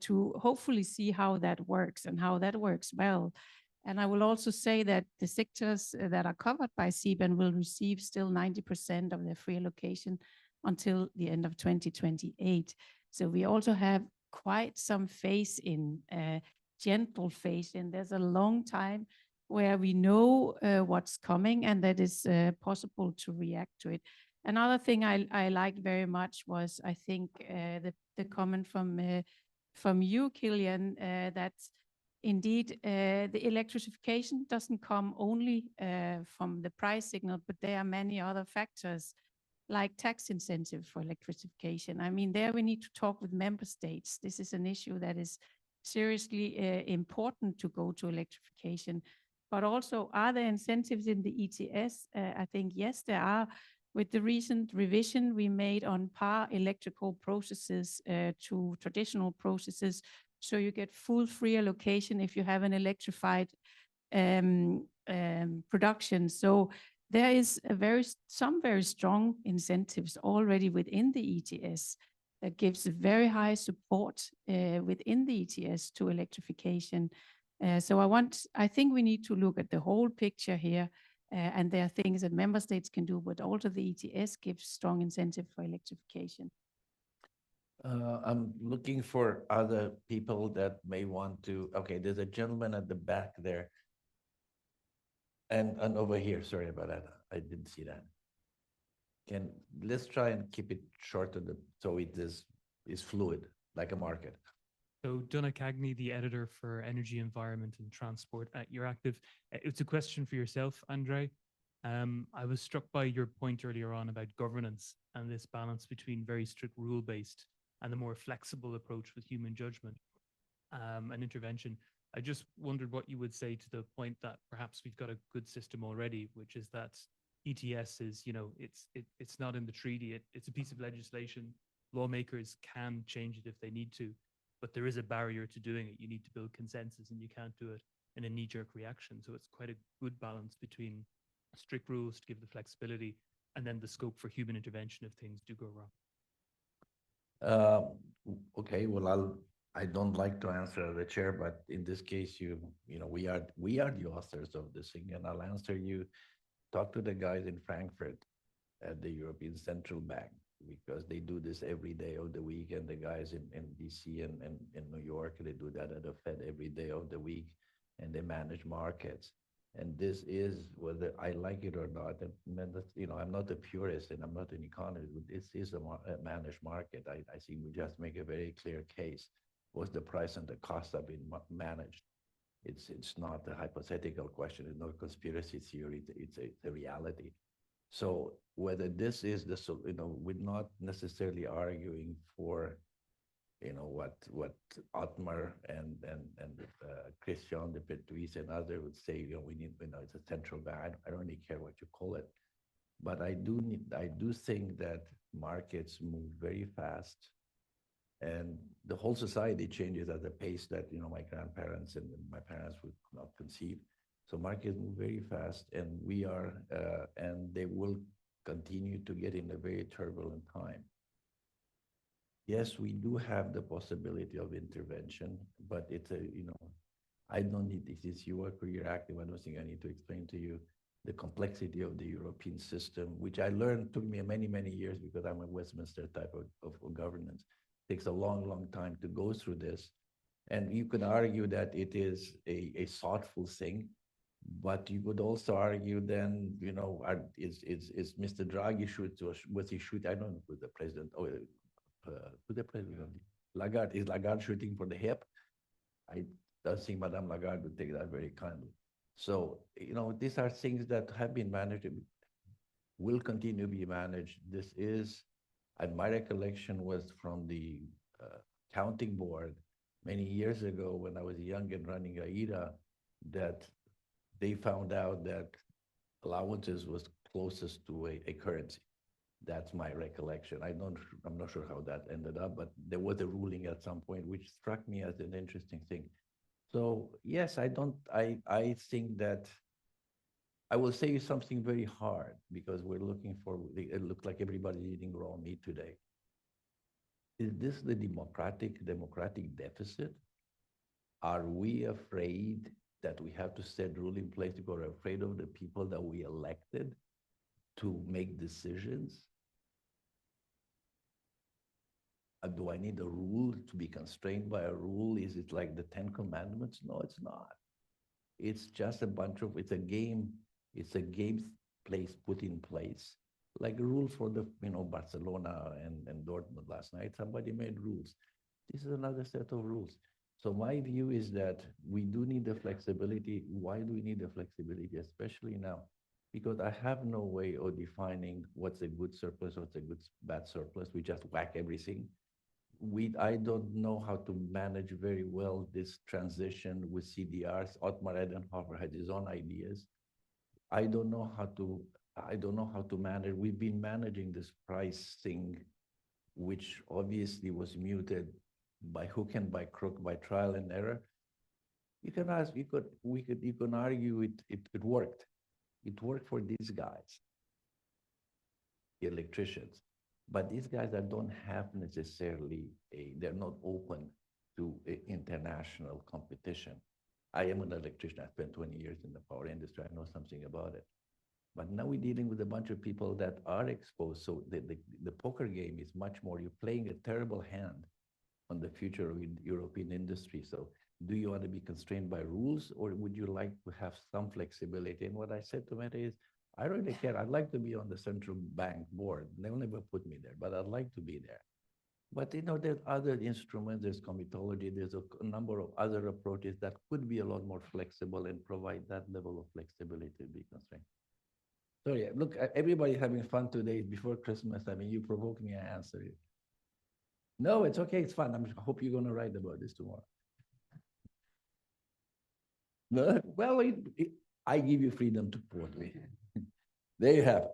to hopefully see how that works and how that works well. And I will also say that the sectors that are covered by CBAM will receive still 90% of their free allocation until the end of 2028. So we also have quite some phase in, gentle phase in. There's a long time where we know what's coming, and that is possible to react to it. Another thing I liked very much was, I think, the comment from you, Killian, that indeed, the electrification doesn't come only from the price signal, but there are many other factors like tax incentives for electrification. I mean, there we need to talk with member states. This is an issue that is seriously important to go to electrification. But also, are there incentives in the ETS? I think, yes, there are. With the recent revision we made on par electrical processes to traditional processes, so you get full free allocation if you have an electrified production. So there is some very strong incentives already within the ETS that gives very high support within the ETS to electrification. So I think we need to look at the whole picture here, and there are things that member states can do, but also the ETS gives strong incentive for electrification. I'm looking for other people that may want to, okay, there's a gentleman at the back there. And over here, sorry about that. I didn't see that. Let's try and keep it short so it is fluid, like a market. So Donna Cagney, the editor for Energy, Environment and Transport at Euractiv. It's a question for yourself, Andre. I was struck by your point earlier on about governance and this balance between very strict rule-based and the more flexible approach with human judgment and intervention. I just wondered what you would say to the point that perhaps we've got a good system already, which is that ETS is, it's not in the treaty. It's a piece of legislation. Lawmakers can change it if they need to, but there is a barrier to doing it. You need to build consensus and you can't do it in a knee-jerk reaction. So it's quite a good balance between strict rules to give the flexibility and then the scope for human intervention if things do go wrong. Okay, well, I don't like to answer the chair, but in this case, we are the authors of this thing, and I'll answer you. Talk to the guys in Frankfurt at the European Central Bank, because they do this every day of the week, and the guys in DC and in New York, they do that at the Fed every day of the week, and they manage markets. And this is, whether I like it or not, and I'm not a purist and I'm not an economist, but this is a managed market. I think we just make a very clear case. What's the price and the cost have been managed? It's not a hypothetical question. It's not a conspiracy theory. It's a reality. So whether this is we're not necessarily arguing for, what Otmar and Christian de Pertuis and others would say, we need, it's a central bank. I don't really care what you call it. But I do think that markets move very fast, and the whole society changes at a pace that, my grandparents and my parents would not conceive. So markets move very fast, and and they will continue to get in a very turbulent time. Yes, we do have the possibility of intervention, but I don't need this. Is you work or you're active. I don't think I need to explain to you the complexity of the European system, which I learned took me many, many years because I'm a Westminster type of governance. It takes a long, long time to go through this. And you could argue that it is a thoughtful thing, but you could also argue then, is Mr. Draghi was he shooting? I don't know who the president, to the president. Lagarde, is Lagarde shooting for the hip? I don't think Madame Lagarde would take that very kindly. So, these are things that have been managed, will continue to be managed. This is, and my recollection was from the counting board many years ago when I was young and running AIDA, that they found out that allowances was closest to a currency. That's my recollection. I'm not sure how that ended up, but there was a ruling at some point which struck me as an interesting thing. So yes, I think that I will say something very hard because we're looking for, it looked like everybody's eating raw meat today. Is this the democratic deficit? Are we afraid that we have to set rule in place because we're afraid of the people that we elected to make decisions? Do I need a rule to be constrained by a rule? Is it like the 10 Commandments? No, it's not. It's just it's a game place put in place. Like a rule for the, Barcelona and Dortmund last night, somebody made rules. This is another set of rules. So my view is that we do need the flexibility. Why do we need the flexibility, especially now? Because I have no way of defining what's a good surplus, what's a bad surplus. We just whack everything. I don't know how to manage very well this transition with CDRs. Otmar Edenhofer had his own ideas. I don't know how to manage. We've been managing this price thing, which obviously was muted by hook and by crook, by trial and error. You can argue it worked. It worked for these guys, the electricians. But these guys that don't have necessarily they're not open to international competition. I am an electrician. I spent 20 years in the power industry. I know something about it. But now we're dealing with a bunch of people that are exposed. So the poker game is much more, you're playing a terrible hand on the future of European industry. So do you want to be constrained by rules, or would you like to have some flexibility? And what I said to Meta is, I don't really care. I'd like to be on the central bank board. They'll never put me there, but I'd like to be there. But you know, there's other instruments, there's comitology, there's a number of other approaches that could be a lot more flexible and provide that level of flexibility to be constrained. So yeah, look, everybody's having fun today before Christmas. I mean, you provoke me, I answer you. No, it's okay, it's fun. I hope you're gonna write about this tomorrow. No, well, I give you freedom to quote me. There you have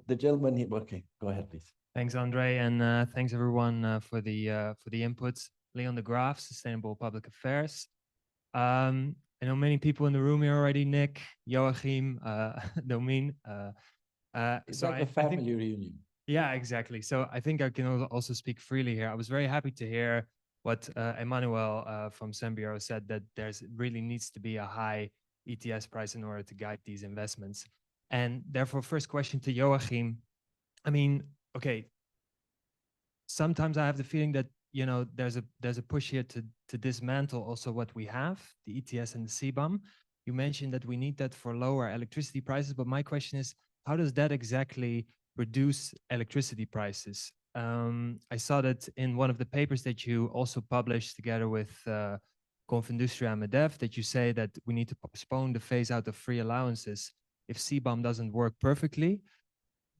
the gentleman here. Okay, go ahead, please. Thanks, Andre, and thanks everyone for the inputs. Leon de Graaf, Sustainable Public Affairs. I know many people in the room here already. Nick, Joachim, Domin. It's So like a family reunion. yeah, exactly. So I think I can also speak freely here. I was very happy to hear what Emmanuel from Sembiro said, that there's really needs to be a high ETS price in order to guide these investments. And therefore, first question to Joachim. I mean, okay, sometimes I have the feeling that, you know, there's a push here to dismantle also what we have, the ETS and the CBAM. You mentioned that we need that for lower electricity prices, but my question is, how does that exactly reduce electricity prices? I saw that in one of the papers that you also published together with Confindustria and MEDEF, that you say that we need to postpone the phase out of free allowances if CBAM doesn't work perfectly.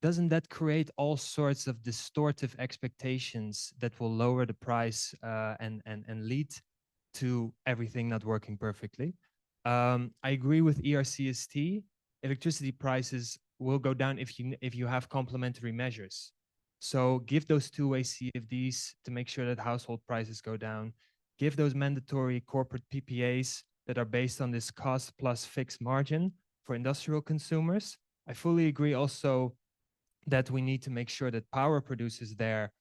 Doesn't that create all sorts of distortive expectations that will lower the price and lead to everything not working perfectly? I agree with ERCST. Electricity prices will go down if you have complementary measures. So give those two-way CFDs to make sure that household prices go down. Give those mandatory corporate PPAs that are based on this cost plus fixed margin for industrial consumers. I fully agree also that we need to make sure that power producers there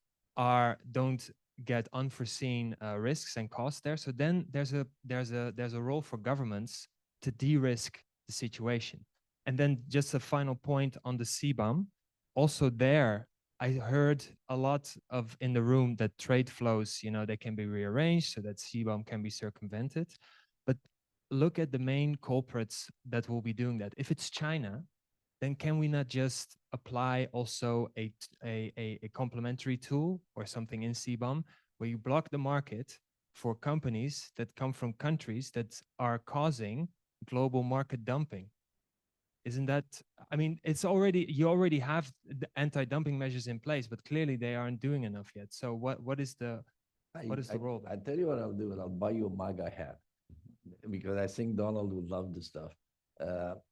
don't get unforeseen risks and costs there. So then there's a role for governments to de-risk the situation. And then just a final point on the CBAM. Also there, I heard a lot of in the room that trade flows, you know, they can be rearranged so that CBAM can be circumvented. But look at the main culprits that will be doing that. If it's China, then can we not just apply also a complementary tool or something in CBAM where you block the market for companies that come from countries that are causing global market dumping? Isn't that, I mean, you already have the anti-dumping measures in place, but clearly they aren't doing enough yet. So what is the role? I tell you what I'll do, I'll buy you a MAGA hat because I think Donald would love this stuff.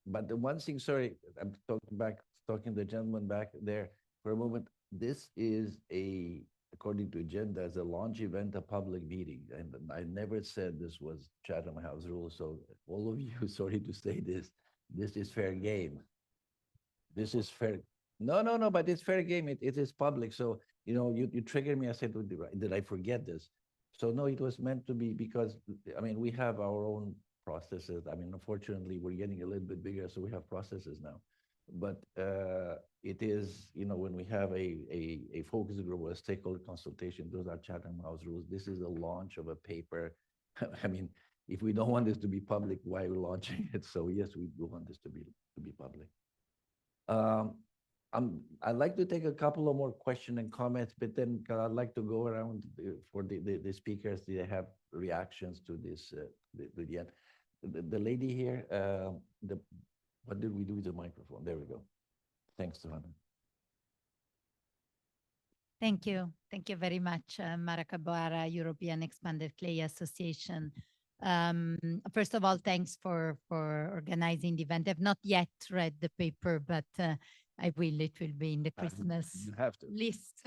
But the one thing, sorry, I'm talking to the gentleman back there for a moment. This is according to agenda, as a launch event, a public meeting. And I never said this was Chatham House rules. So all of you, sorry to say this is fair game. This is fair. No, but it's fair game. It is public. So, you know, you triggered me. I said, did I forget this? So no, it was meant to be because, I mean, we have our own processes. I mean, unfortunately, we're getting a little bit bigger, so we have processes now. But it is, you know, when we have a focus group or a stakeholder consultation, those are Chatham House rules. This is a launch of a paper. I mean, if we don't want this to be public, why are we launching it? So yes, we do want this to be public. I'd like to take a couple of more questions and comments, but then I'd like to go around for the speakers. Do they have reactions to this? Yet, the lady here. What did we do with the microphone? There we go. Thanks, Johanna. Thank you. Thank you very much, Mara Caboara, European Expanded Clay Association. First of all, thanks for organizing the event. I've not yet read the paper, but I will. It will be in the Christmas list.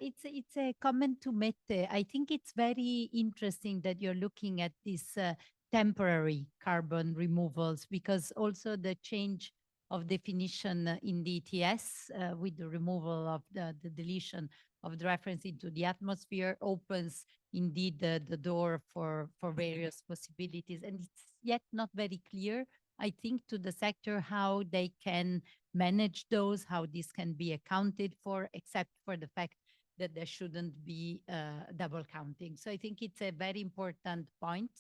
It's a comment to Mette. I think it's very interesting that you're looking at these temporary carbon removals, because also the change of definition in the ETS with the removal of the deletion of the reference into the atmosphere opens indeed the door for various possibilities. And it's yet not very clear I think, to the sector, how they can manage those, how this can be accounted for, except for the fact that there shouldn't be double counting. So I think it's a very important point.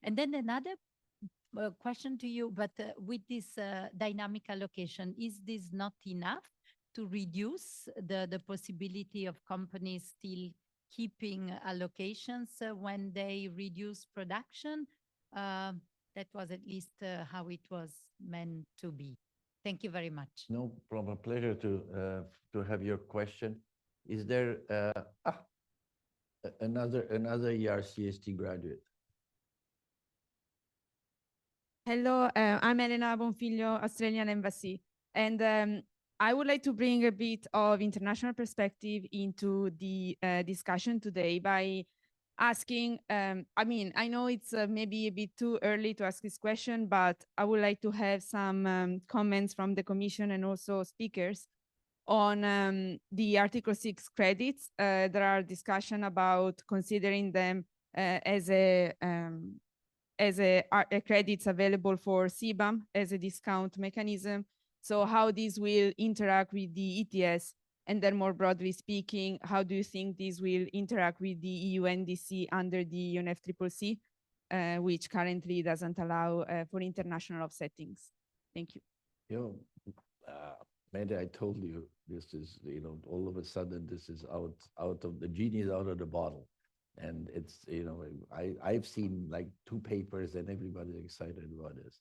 And then another question to you, but with this dynamic allocation, is this not enough to reduce the possibility of companies still keeping allocations when they reduce production? That was at least how it was meant to be. Thank you very much. No problem. Pleasure to have your question. Is there another ERCST graduate? Hello, I'm Elena Bonfiglio, Australian Embassy. And I would like to bring a bit of international perspective into the discussion today by asking, I mean, I know it's maybe a bit too early to ask this question, but I would like to have some comments from the Commission and also speakers on the Article 6 credits. There are discussion about considering them as credits available for CBAM as a discount mechanism. So how this will interact with the ETS, and then more broadly speaking, how do you think this will interact with the EU NDC under the UNFCCC, which currently doesn't allow for international offsettings? Thank you. Maybe I told you this is, all of a sudden this is out of the genie is out of the bottle. And it's, I've seen like 2 papers and everybody's excited about this.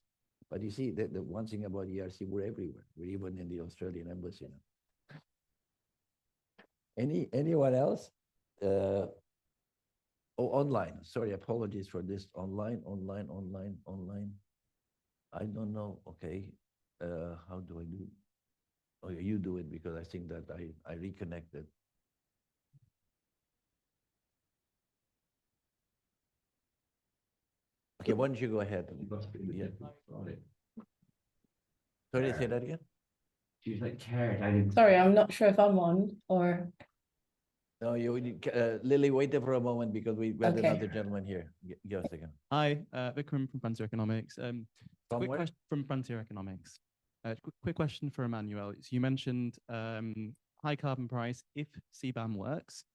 But you see, the one thing about ERC, we're everywhere. We're even in the Australian embassy now. Anyone else? Oh, online. Sorry, apologies for this. Online. I don't know. Okay. How do I do it? Oh, you do it, because I think that I reconnected. Okay, why don't you go ahead? Yeah. Sorry, say that again? She's like carried. Sorry, I'm not sure if I'm on or. No, Lily, wait there for a moment because we got Okay. another gentleman here. Give us a second. Hi, Vikram from Frontier Economics. From Quick where? question from Frontier Economics. Quick question for Emmanuel. So you mentioned high carbon price if CBAM works.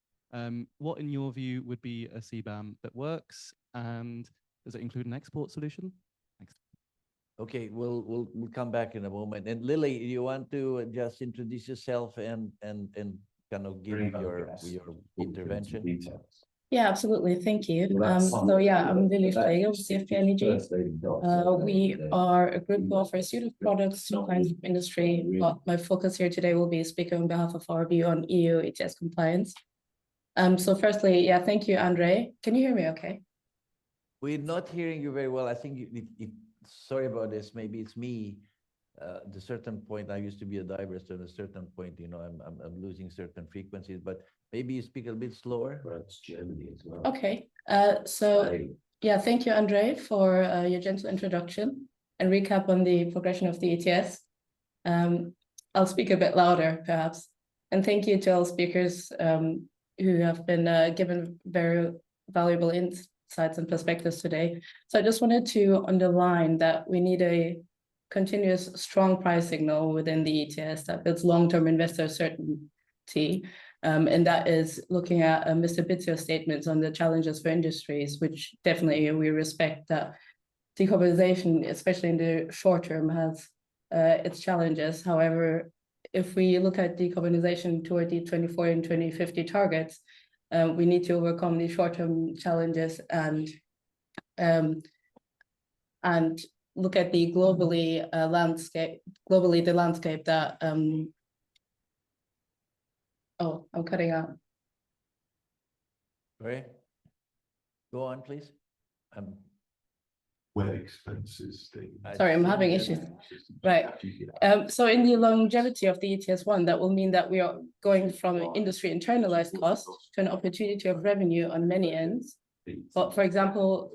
What, in your view, would be a CBAM that works, and does it include an export solution? Thanks. Okay, we'll come back in a moment. And Lily, you want to just introduce yourself and kind of give your intervention? Yeah, absolutely. Thank you. So yeah, I'm Lily Feigl, CFP Energy. We are a group who offers a suite of products to clients of industry. But my focus here today will be speaking on behalf of our view on EU ETS compliance. So firstly, yeah, thank you, Andre. Can you hear me okay? We're not hearing you very well. I think sorry about this. Maybe it's me. At a certain point, I used to be a diver, so at a certain point, I'm losing certain frequencies, but maybe you speak a bit slower. That's Germany as well. Okay. So yeah, thank you, Andre, for your gentle introduction and recap on the progression of the ETS. I'll speak a bit louder, perhaps. And thank you to all speakers who have been given very valuable insights and perspectives today. So I just wanted to underline that we need a continuous strong price signal within the ETS that builds long-term investor certainty. And that is looking at Mr. Bitzio's statements on the challenges for industries, which definitely we respect that decarbonization, especially in the short term, has its challenges. However, if we look at decarbonization toward the 2040 and 2050 targets, we need to overcome these short-term challenges and look at the the landscape that oh, I'm cutting out. Right. Go on, please. Where expenses Sorry, I'm having issues. Right. So in the longevity of the ETS1, that will mean that we are going from industry internalized cost to an opportunity of revenue on many ends. But for example,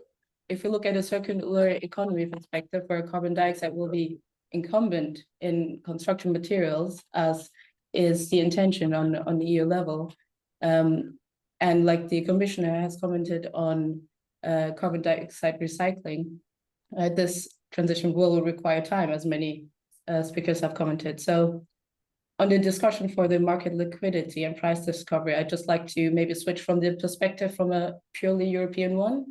if we look at a circular economy perspective, where carbon dioxide will be incumbent in construction materials, as is the intention on the EU level, and like the commissioner has commented on carbon dioxide recycling, this transition will require time, as many speakers have commented. So on the discussion for the market liquidity and price discovery, I'd just like to maybe switch from the perspective from a purely European one,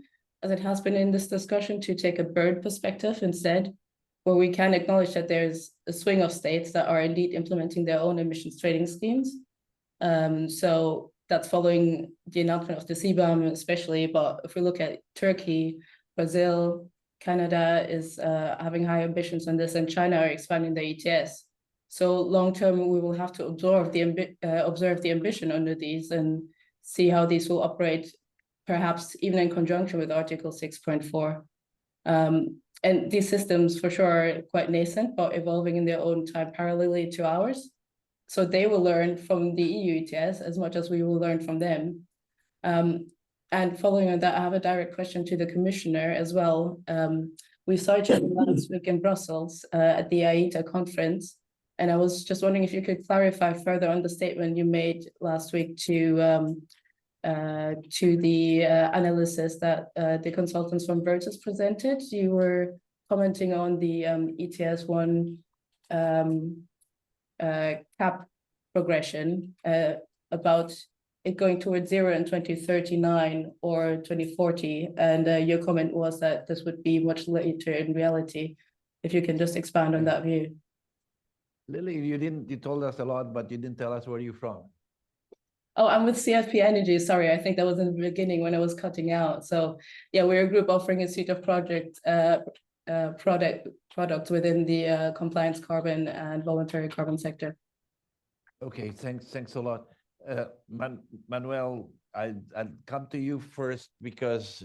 as it has been in this discussion, to take a bird perspective instead, where we can acknowledge that there's a swing of states that are indeed implementing their own emissions trading schemes. So that's following the announcement of the CBAM especially, but if we look at Turkey, Brazil, Canada is having high ambitions on this, and China are expanding the ETS. So long term, we will have to observe the ambition under these and see how these will operate, perhaps even in conjunction with Article 6.4. And these systems for sure are quite nascent, but evolving in their own time parallelly to ours. So they will learn from the EU ETS as much as we will learn from them. And following on that, I have a direct question to the Commissioner as well. We saw each other last week in Brussels at the IETA conference. And I was just wondering if you could clarify further on the statement you made last week to the analysis that the consultants from Virtus presented. You were commenting on the ETS 1 cap progression about it going towards 0 in 2039 or 2040. And your comment was that this would be much later in reality. If you can just expand on that view. Lily, you told us a lot, but you didn't tell us where you're from. Oh, I'm with CFP Energy. Sorry, I think that was in the beginning when I was cutting out. So yeah, we're a group offering a suite of products within the compliance carbon and voluntary carbon sector. Okay, thanks a lot. Manuel, I'd come to you first because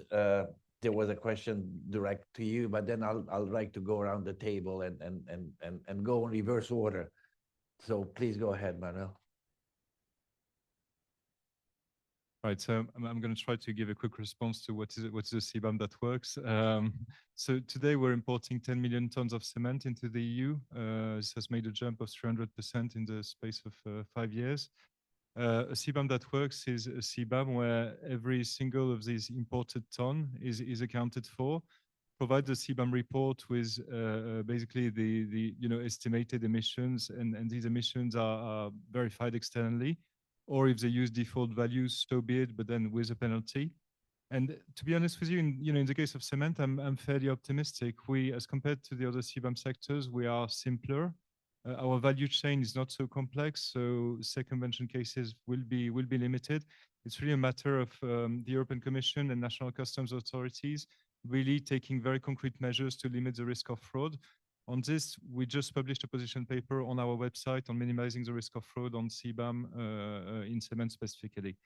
there was a question direct to you, but then I'll like to go around the table and go in reverse order. So please go ahead, Manuel. Right, so I'm going to try to give a quick response to what is a CBAM that works. So today we're importing 10 million tons of cement into the EU. This has made a jump of 300% in the space of 5 years. A CBAM that works is a CBAM where every single of these imported ton is accounted for. Provide the CBAM report with basically the estimated emissions, and these emissions are verified externally. Or if they use default values, so be it, but then with a penalty. And to be honest with you, in the case of cement, I'm fairly optimistic. We, as compared to the other CBAM sectors, we are simpler. Our value chain is not so complex, so circumvention cases will be limited. It's really a matter of the European Commission and national customs authorities really taking very concrete measures to limit the risk of fraud. On this, we just published a position paper on our website on minimizing the risk of fraud on CBAM in cement specifically.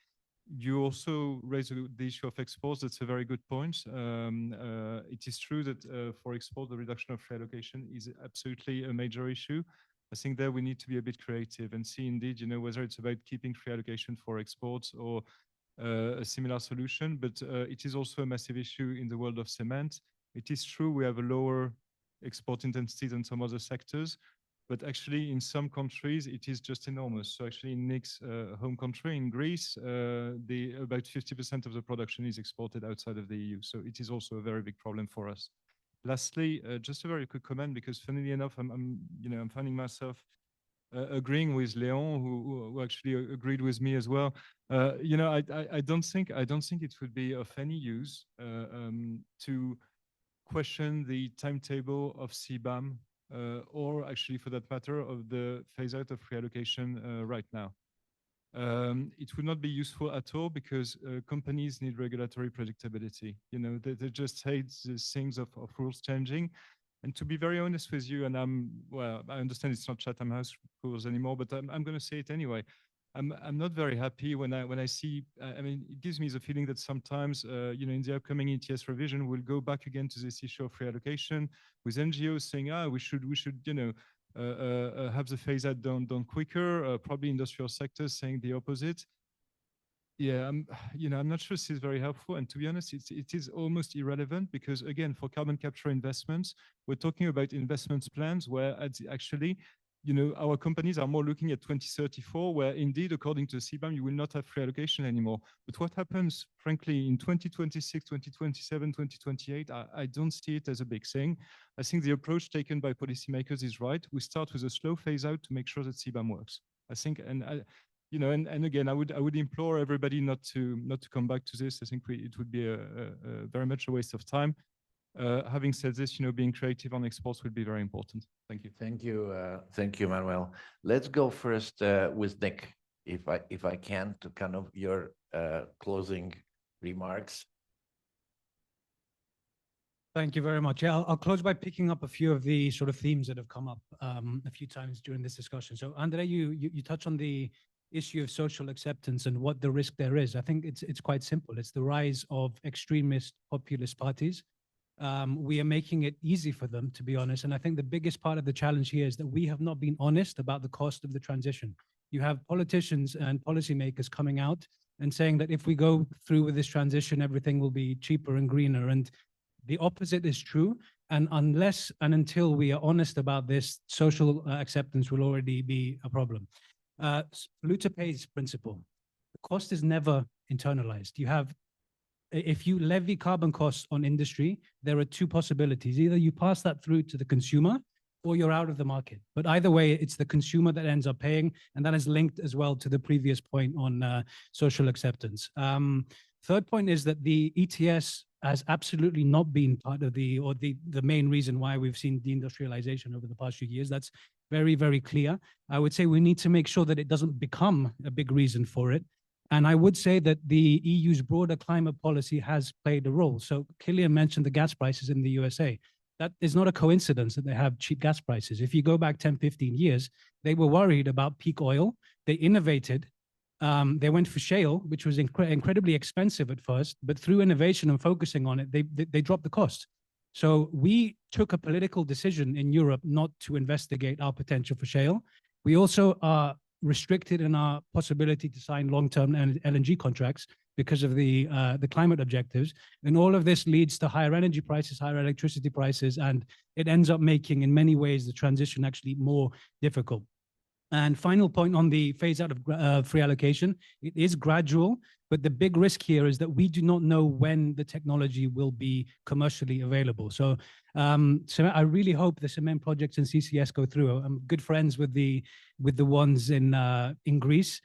You also raised the issue of exports. That's a very good point. It is true that for export, the reduction of free allocation is absolutely a major issue. I think there we need to be a bit creative and see indeed, whether it's about keeping free allocation for exports or a similar solution, but it is also a massive issue in the world of cement. It is true we have a lower export intensity than some other sectors, but actually in some countries it is just enormous. So actually in Nick's home country, in Greece, about 50% of the production is exported outside of the EU. So it is also a very big problem for us. Lastly, just a very quick comment, because funnily enough, I'm finding myself agreeing with Leon, who actually agreed with me as well. I don't think it would be of any use to question the timetable of CBAM, or actually, for that matter, of the phase out of free allocation right now. It would not be useful at all because companies need regulatory predictability. They just hate the things of rules changing. And to be very honest with you, and I understand it's not Chatham House rules anymore, but I'm going to say it anyway. I'm not very happy when I see. It gives me the feeling that sometimes, in the upcoming ETS revision, we'll go back again to this issue of free allocation with NGOs saying, we should, have the phase out done quicker. Probably industrial sectors saying the opposite. Yeah, I'm not sure this is very helpful. And to be honest, it is almost irrelevant because, again, for carbon capture investments, we're talking about investment plans where actually our companies are more looking at 2034, where indeed, according to CBAM, you will not have free allocation anymore. But what happens, frankly, in 2026, 2027, 2028, I don't see it as a big thing. I think the approach taken by policymakers is right. We start with a slow phase out to make sure that CBAM works. I think, and again, I would implore everybody not to come back to this. I think it would be a very much a waste of time. Having said this, being creative on exports will be very important. Thank you. Thank you, Manuel. Let's go first with Nick, if I can, to kind of your closing remarks. Thank you very much. Yeah, I'll close by picking up a few of the sort of themes that have come up a few times during this discussion. So, Andre, you touch on the issue of social acceptance and what the risk there is. I think it's quite simple. It's the rise of extremist populist parties. We are making it easy for them, to be honest. And I think the biggest part of the challenge here is that we have not been honest about the cost of the transition. You have politicians and policymakers coming out and saying that if we go through with this transition, everything will be cheaper and greener. And the opposite is true. And unless and until we are honest about this, social acceptance will already be a problem. Polluter pays principle. The cost is never internalized. If you levy carbon costs on industry, there are two possibilities. Either you pass that through to the consumer or you're out of the market. But either way, it's the consumer that ends up paying. And that is linked as well to the previous point on social acceptance. Third point is that the ETS has absolutely not been part of the main reason why we've seen deindustrialization over the past few years. That's very, very clear. I would say we need to make sure that it doesn't become a big reason for it. And I would say that the EU's broader climate policy has played a role. So Killian mentioned the gas prices in the USA. That is not a coincidence that they have cheap gas prices. If you go back 10, 15 years, they were worried about peak oil. They innovated. They went for shale, which was incredibly expensive at first, but through innovation and focusing on it, they dropped the cost. So we took a political decision in Europe not to investigate our potential for shale. We also are restricted in our possibility to sign long-term LNG contracts because of the climate objectives. And all of this leads to higher energy prices, higher electricity prices, and it ends up making, in many ways, the transition actually more difficult. And final point on the phase out of free allocation, it is gradual, but the big risk here is that we do not know when the technology will be commercially available. So I really hope the cement projects in CCS go through. I'm good friends with the ones in Greece.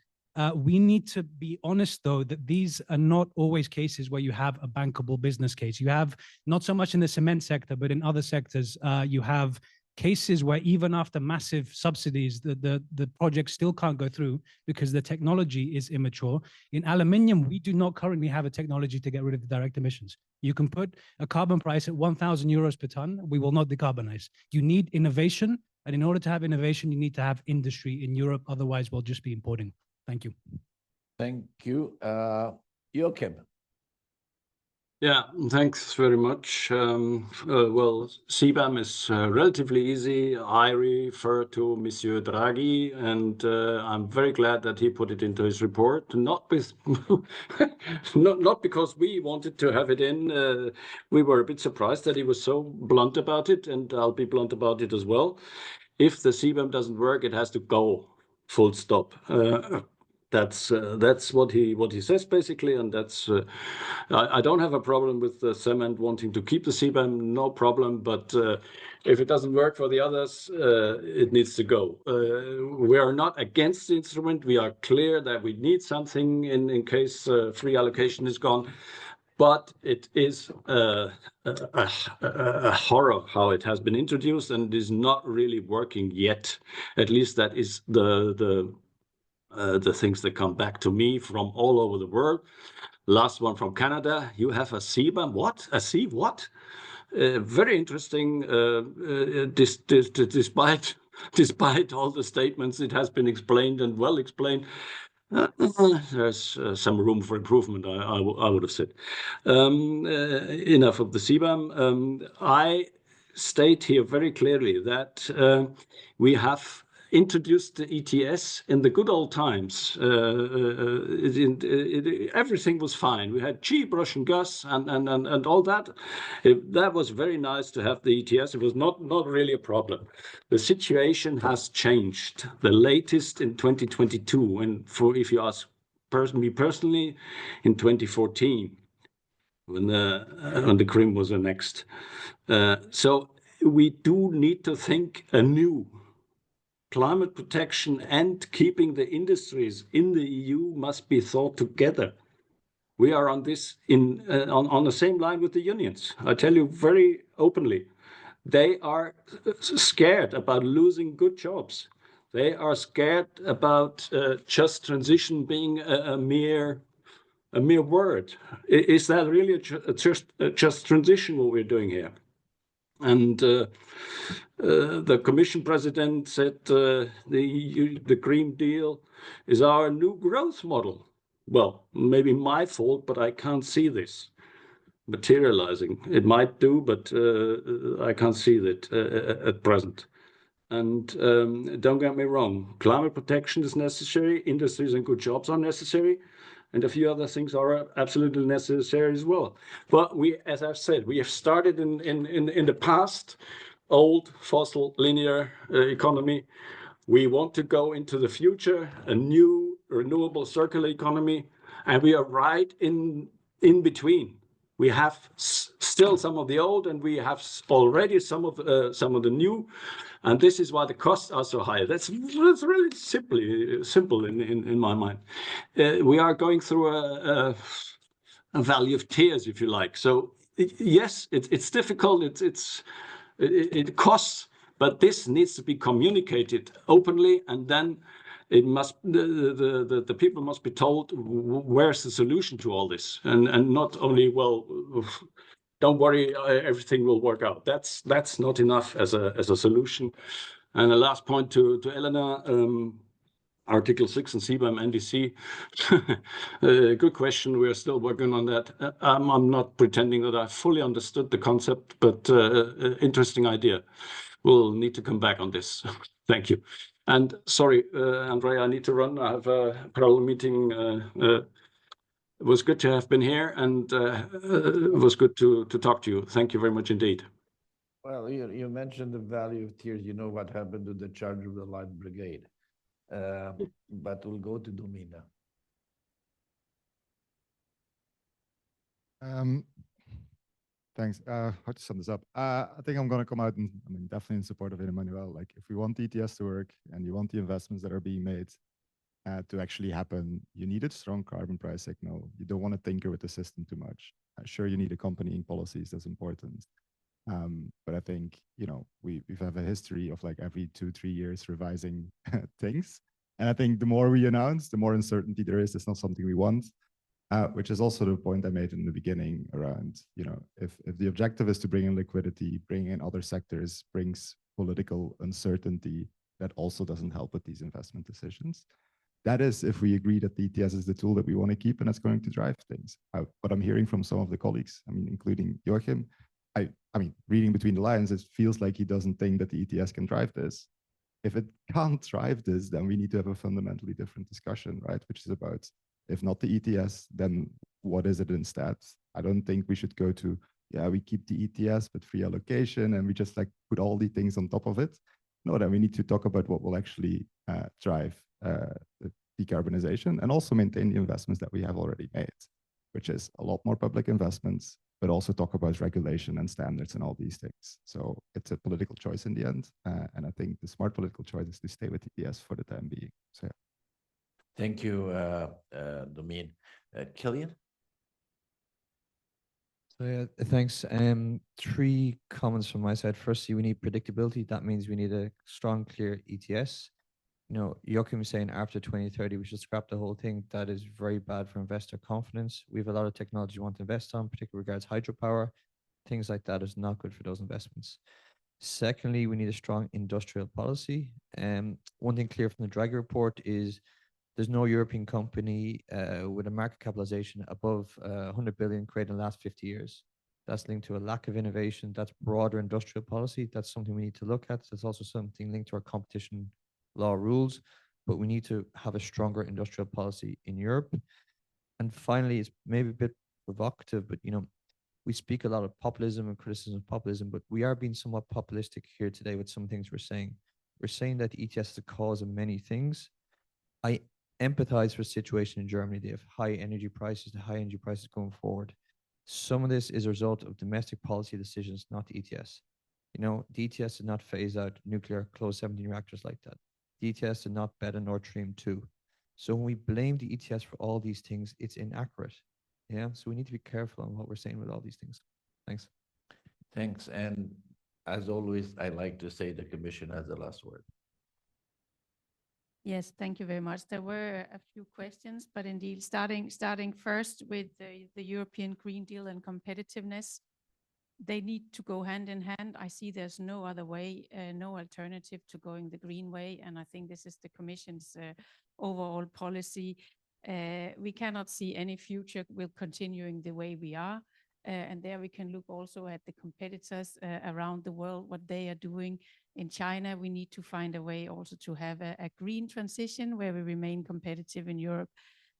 We need to be honest, though, that these are not always cases where you have a bankable business case. You have, not so much in the cement sector, but in other sectors, you have cases where even after massive subsidies, the project still can't go through because the technology is immature. In aluminium, we do not currently have a technology to get rid of the direct emissions. You can put a carbon price at 1,000 euros per ton. We will not decarbonize. You need innovation. And in order to have innovation, you need to have industry in Europe. Otherwise, we'll just be importing. Thank you. Thank you. Joachim. Yeah, thanks very much. Well, CBAM is relatively easy. I refer to Monsieur Draghi, and I'm very glad that he put it into his report. Not because we wanted to have it in. We were a bit surprised that he was so blunt about it, and I'll be blunt about it as well. If the CBAM doesn't work, it has to go. Full stop. That's what he says basically, and that's I don't have a problem with the cement wanting to keep the CBAM, no problem. But if it doesn't work for the others, it needs to go. We are not against the instrument. We are clear that we need something in case free allocation is gone. But it is a horror how it has been introduced and is not really working yet. At least that is the things that come back to me from all over the world. Last one from Canada. You have a CBAM. What? A C? What? Very interesting. Despite all the statements, it has been explained and well explained. There's some room for improvement, I would have said. Enough of the CBAM. I state here very clearly that we have introduced the ETS in the good old times, everything was fine. We had cheap Russian gas and all that. That was very nice to have the ETS. It was not really a problem. The situation has changed. The latest in 2022, and if you ask me personally, in 2014, when the Crimea was annexed. So we do need to think anew. Climate protection and keeping the industries in the EU must be thought together. We are on this on the same line with the unions. I tell you very openly, they are scared about losing good jobs. They are scared about just transition being a mere word. Is that really a just transition what we're doing here? And the Commission President said the Green Deal is our new growth model. Well, maybe my fault, but I can't see this materializing. It might do, but I can't see that at present. And don't get me wrong, climate protection is necessary, industries and good jobs are necessary, and a few other things are absolutely necessary as well. But we, as I've said, we have started in the past, old fossil linear economy. We want to go into the future, a new renewable circular economy, and we are right in between. We have still some of the old, and we have already some of the new, and this is why the costs are so high. That's really simple in my mind. We are going through a valley of tears, if you like. So yes, it's difficult. It costs, but this needs to be communicated openly, and then it must the people must be told where's the solution to all this, and not only, well, don't worry, everything will work out. That's not enough as a solution. And the last point to Elena, Article 6 and CBAM NDC. Good question. We are still working on that. I'm not pretending that I fully understood the concept, but interesting idea. We'll need to come back on this. Thank you. And sorry, Andrea, I need to run. I have a parallel meeting. It was good to have been here, and it was good to talk to you. Thank you very much indeed. Well, you mentioned the value of tears. You know what happened to the charge of the Light Brigade. But we'll go to Domina. Thanks. How to sum this up? I think I'm going to come out and definitely in support of Emmanuel. Like, if we want ETS to work and you want the investments that are being made to actually happen, you need a strong carbon price signal. You don't want to tinker with the system too much. Sure, you need accompanying policies. That's important. But I think, we have a history of like every 2-3 years revising things. And I think the more we announce, the more uncertainty there is. It's not something we want, which is also the point I made in the beginning around, if the objective is to bring in liquidity, bring in other sectors, brings political uncertainty, that also doesn't help with these investment decisions. That is, if we agree that the ETS is the tool that we want to keep and it's going to drive things. What I'm hearing from some of the colleagues, including Joachim, reading between the lines, it feels like he doesn't think that the ETS can drive this. If it can't drive this, then we need to have a fundamentally different discussion, right? Which is about, if not the ETS, then what is it instead? I don't think we should go to, we keep the ETS, but free allocation, and we just like put all the things on top of it. No, then we need to talk about what will actually drive the decarbonization and also maintain the investments that we have already made, which is a lot more public investments, but also talk about regulation and standards and all these things. So it's a political choice in the end. And I think the smart political choice is to stay with ETS for the time being. So yeah. Thank you, Domin. Killian? So yeah, thanks. 3 comments from my side. Firstly, we need predictability. That means we need a strong, clear ETS. Joachim is saying after 2030, we should scrap the whole thing. That is very bad for investor confidence. We have a lot of technology we want to invest on, particularly regards hydropower. Things like that is not good for those investments. Secondly, we need a strong industrial policy. One thing clear from the Draghi report is there's no European company with a market capitalization above 100 billion created in the last 50 years. That's linked to a lack of innovation. That's broader industrial policy. That's something we need to look at. There's also something linked to our competition law rules, but we need to have a stronger industrial policy in Europe. And finally, it's maybe a bit provocative, but we speak a lot of populism and criticism of populism, but we are being somewhat populistic here today with some things we're saying. We're saying that the ETS is the cause of many things. I empathize for the situation in Germany. They have high energy prices, the high energy prices going forward. Some of this is a result of domestic policy decisions, not the ETS. The ETS did not phase out nuclear, close 17 reactors like that. The ETS did not bet on Nord Stream 2. So when we blame the ETS for all these things, it's inaccurate. Yeah, so we need to be careful on what we're saying with all these things. Thanks. Thanks. And as always, I like to say the Commission has the last word. Yes, thank you very much. There were a few questions, but indeed, starting first with the European Green Deal and competitiveness, they need to go hand in hand. I see there's no other way, no alternative to going the green way, and I think this is the Commission's overall policy. We cannot see any future with continuing the way we are. And there we can look also at the competitors around the world, what they are doing. In China, we need to find a way also to have a green transition where we remain competitive in Europe.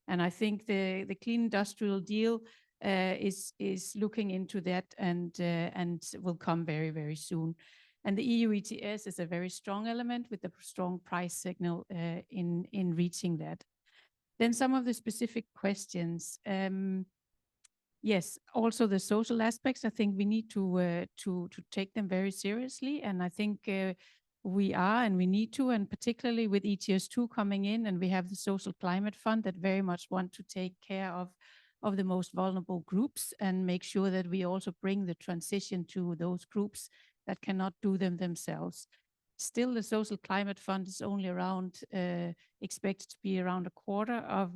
And I think the Clean Industrial Deal is looking into that and will come very, very soon. And the EU ETS is a very strong element with a strong price signal in reaching that. Then some of the specific questions. Yes, also the social aspects. I think we need to take them very seriously, and I think we are, and we need to, and particularly with ETS2 coming in, and we have the Social Climate Fund that very much want to take care of the most vulnerable groups and make sure that we also bring the transition to those groups that cannot do them themselves. Still, the Social Climate Fund is only around, expected to be around a quarter of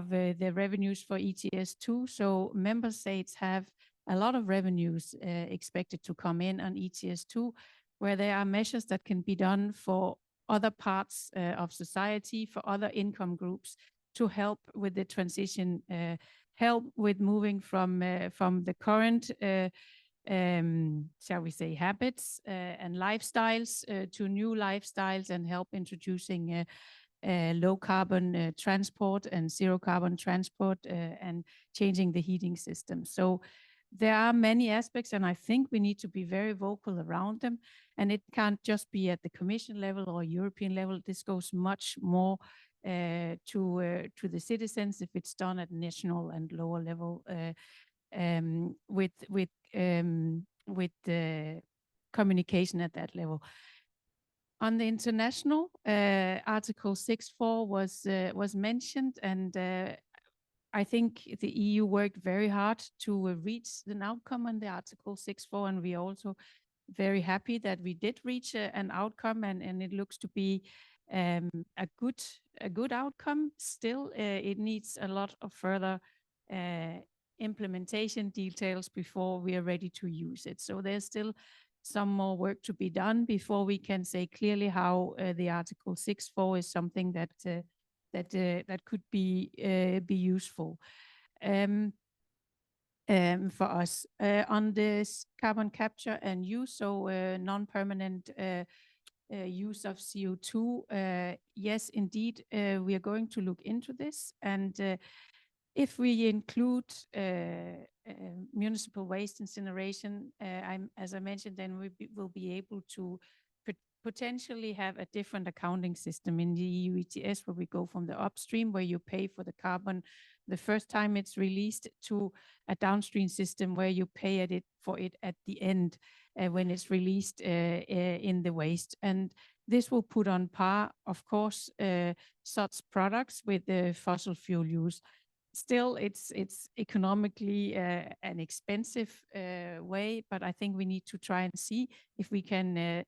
the revenues for ETS2. So member states have a lot of revenues expected to come in on ETS2, where there are measures that can be done for other parts of society, for other income groups, to help with the transition, help with moving from the current shall we say, habits and lifestyles to new lifestyles, and help introducing low carbon transport and zero carbon transport and changing the heating system. So there are many aspects, and I think we need to be very vocal around them. And it can't just be at the Commission level or European level. This goes much more to the citizens if it's done at national and lower level with the communication at that level. On the international, Article 6.4 was mentioned, and I think the EU worked very hard to reach an outcome on the Article 6.4, and we are also very happy that we did reach an outcome, and it looks to be a good outcome. Still, it needs a lot of further implementation details before we are ready to use it. So there's still some more work to be done before we can say clearly how the Article 6.4 is something that could be useful for us. On this carbon capture and use, so non-permanent use of CO2, yes, indeed, we are going to look into this. And if we include municipal waste incineration, as I mentioned, then we will be able to potentially have a different accounting system in the EU ETS, where we go from the upstream, where you pay for the carbon the first time it's released, to a downstream system where you pay for it at the end when it's released in the waste. And this will put on par, of course, such products with the fossil fuel use. Still, it's economically an expensive way, but I think we need to try and see if we can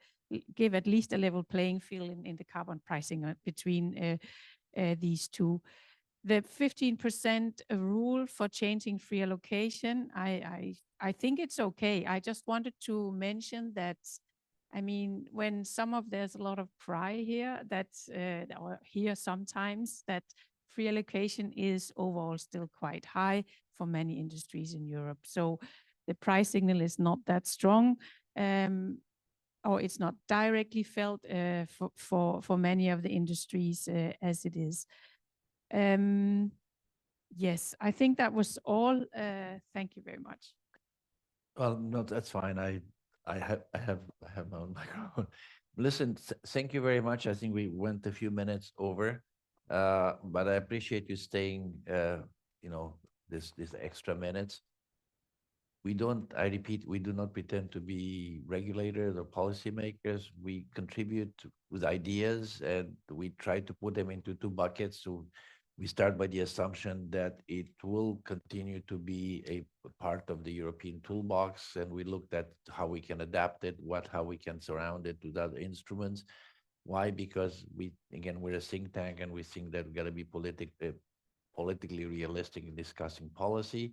give at least a level playing field in the carbon pricing between these two. The 15% rule for changing free allocation, I think it's okay. I just wanted to mention that, I mean, when there's a lot of cry here that, or here sometimes, that free allocation is overall still quite high for many industries in Europe. So the price signal is not that strong. or it's not directly felt for many of the industries as it is. Yes, I think that was all. Thank you very much. Well, no, that's fine. I have my own microphone. Listen, thank you very much. I think we went a few minutes over, but I appreciate you staying. This extra minutes. I repeat, we do not pretend to be regulators or policymakers. We contribute with ideas and we try to put them into two buckets. So we start by the assumption that it will continue to be a part of the European toolbox, and we looked at how we can adapt it, how we can surround it with other instruments. Why? Because we're a think tank, and we think that we got to be politically realistic in discussing policy.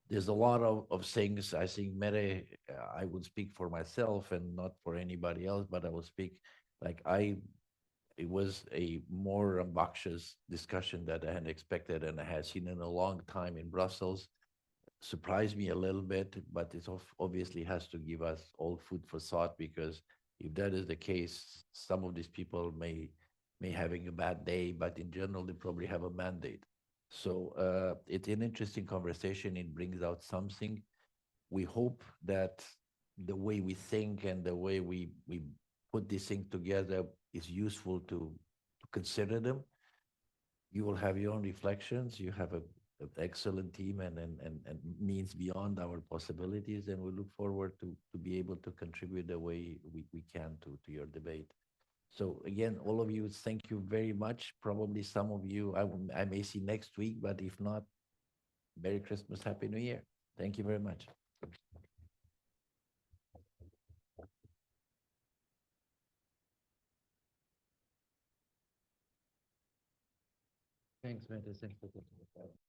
There's a lot of things. I think I would speak for myself and not for anybody else, but I will speak like it was a more rambunctious discussion that I had expected and I had seen in a long time in Brussels. Surprised me a little bit, but it obviously has to give us all food for thought, because if that is the case, some of these people may having a bad day, but in general, they probably have a mandate. So it's an interesting conversation. It brings out something. We hope that the way we think and the way we put these things together is useful to consider them. You will have your own reflections. You have an excellent team and means beyond our possibilities, and we look forward to be able to contribute the way we can to your debate. So again, all of you, thank you very much. Probably some of you I may see next week, but if not, Merry Christmas, Happy New Year. Thank you very much. Thanks, man. Thanks for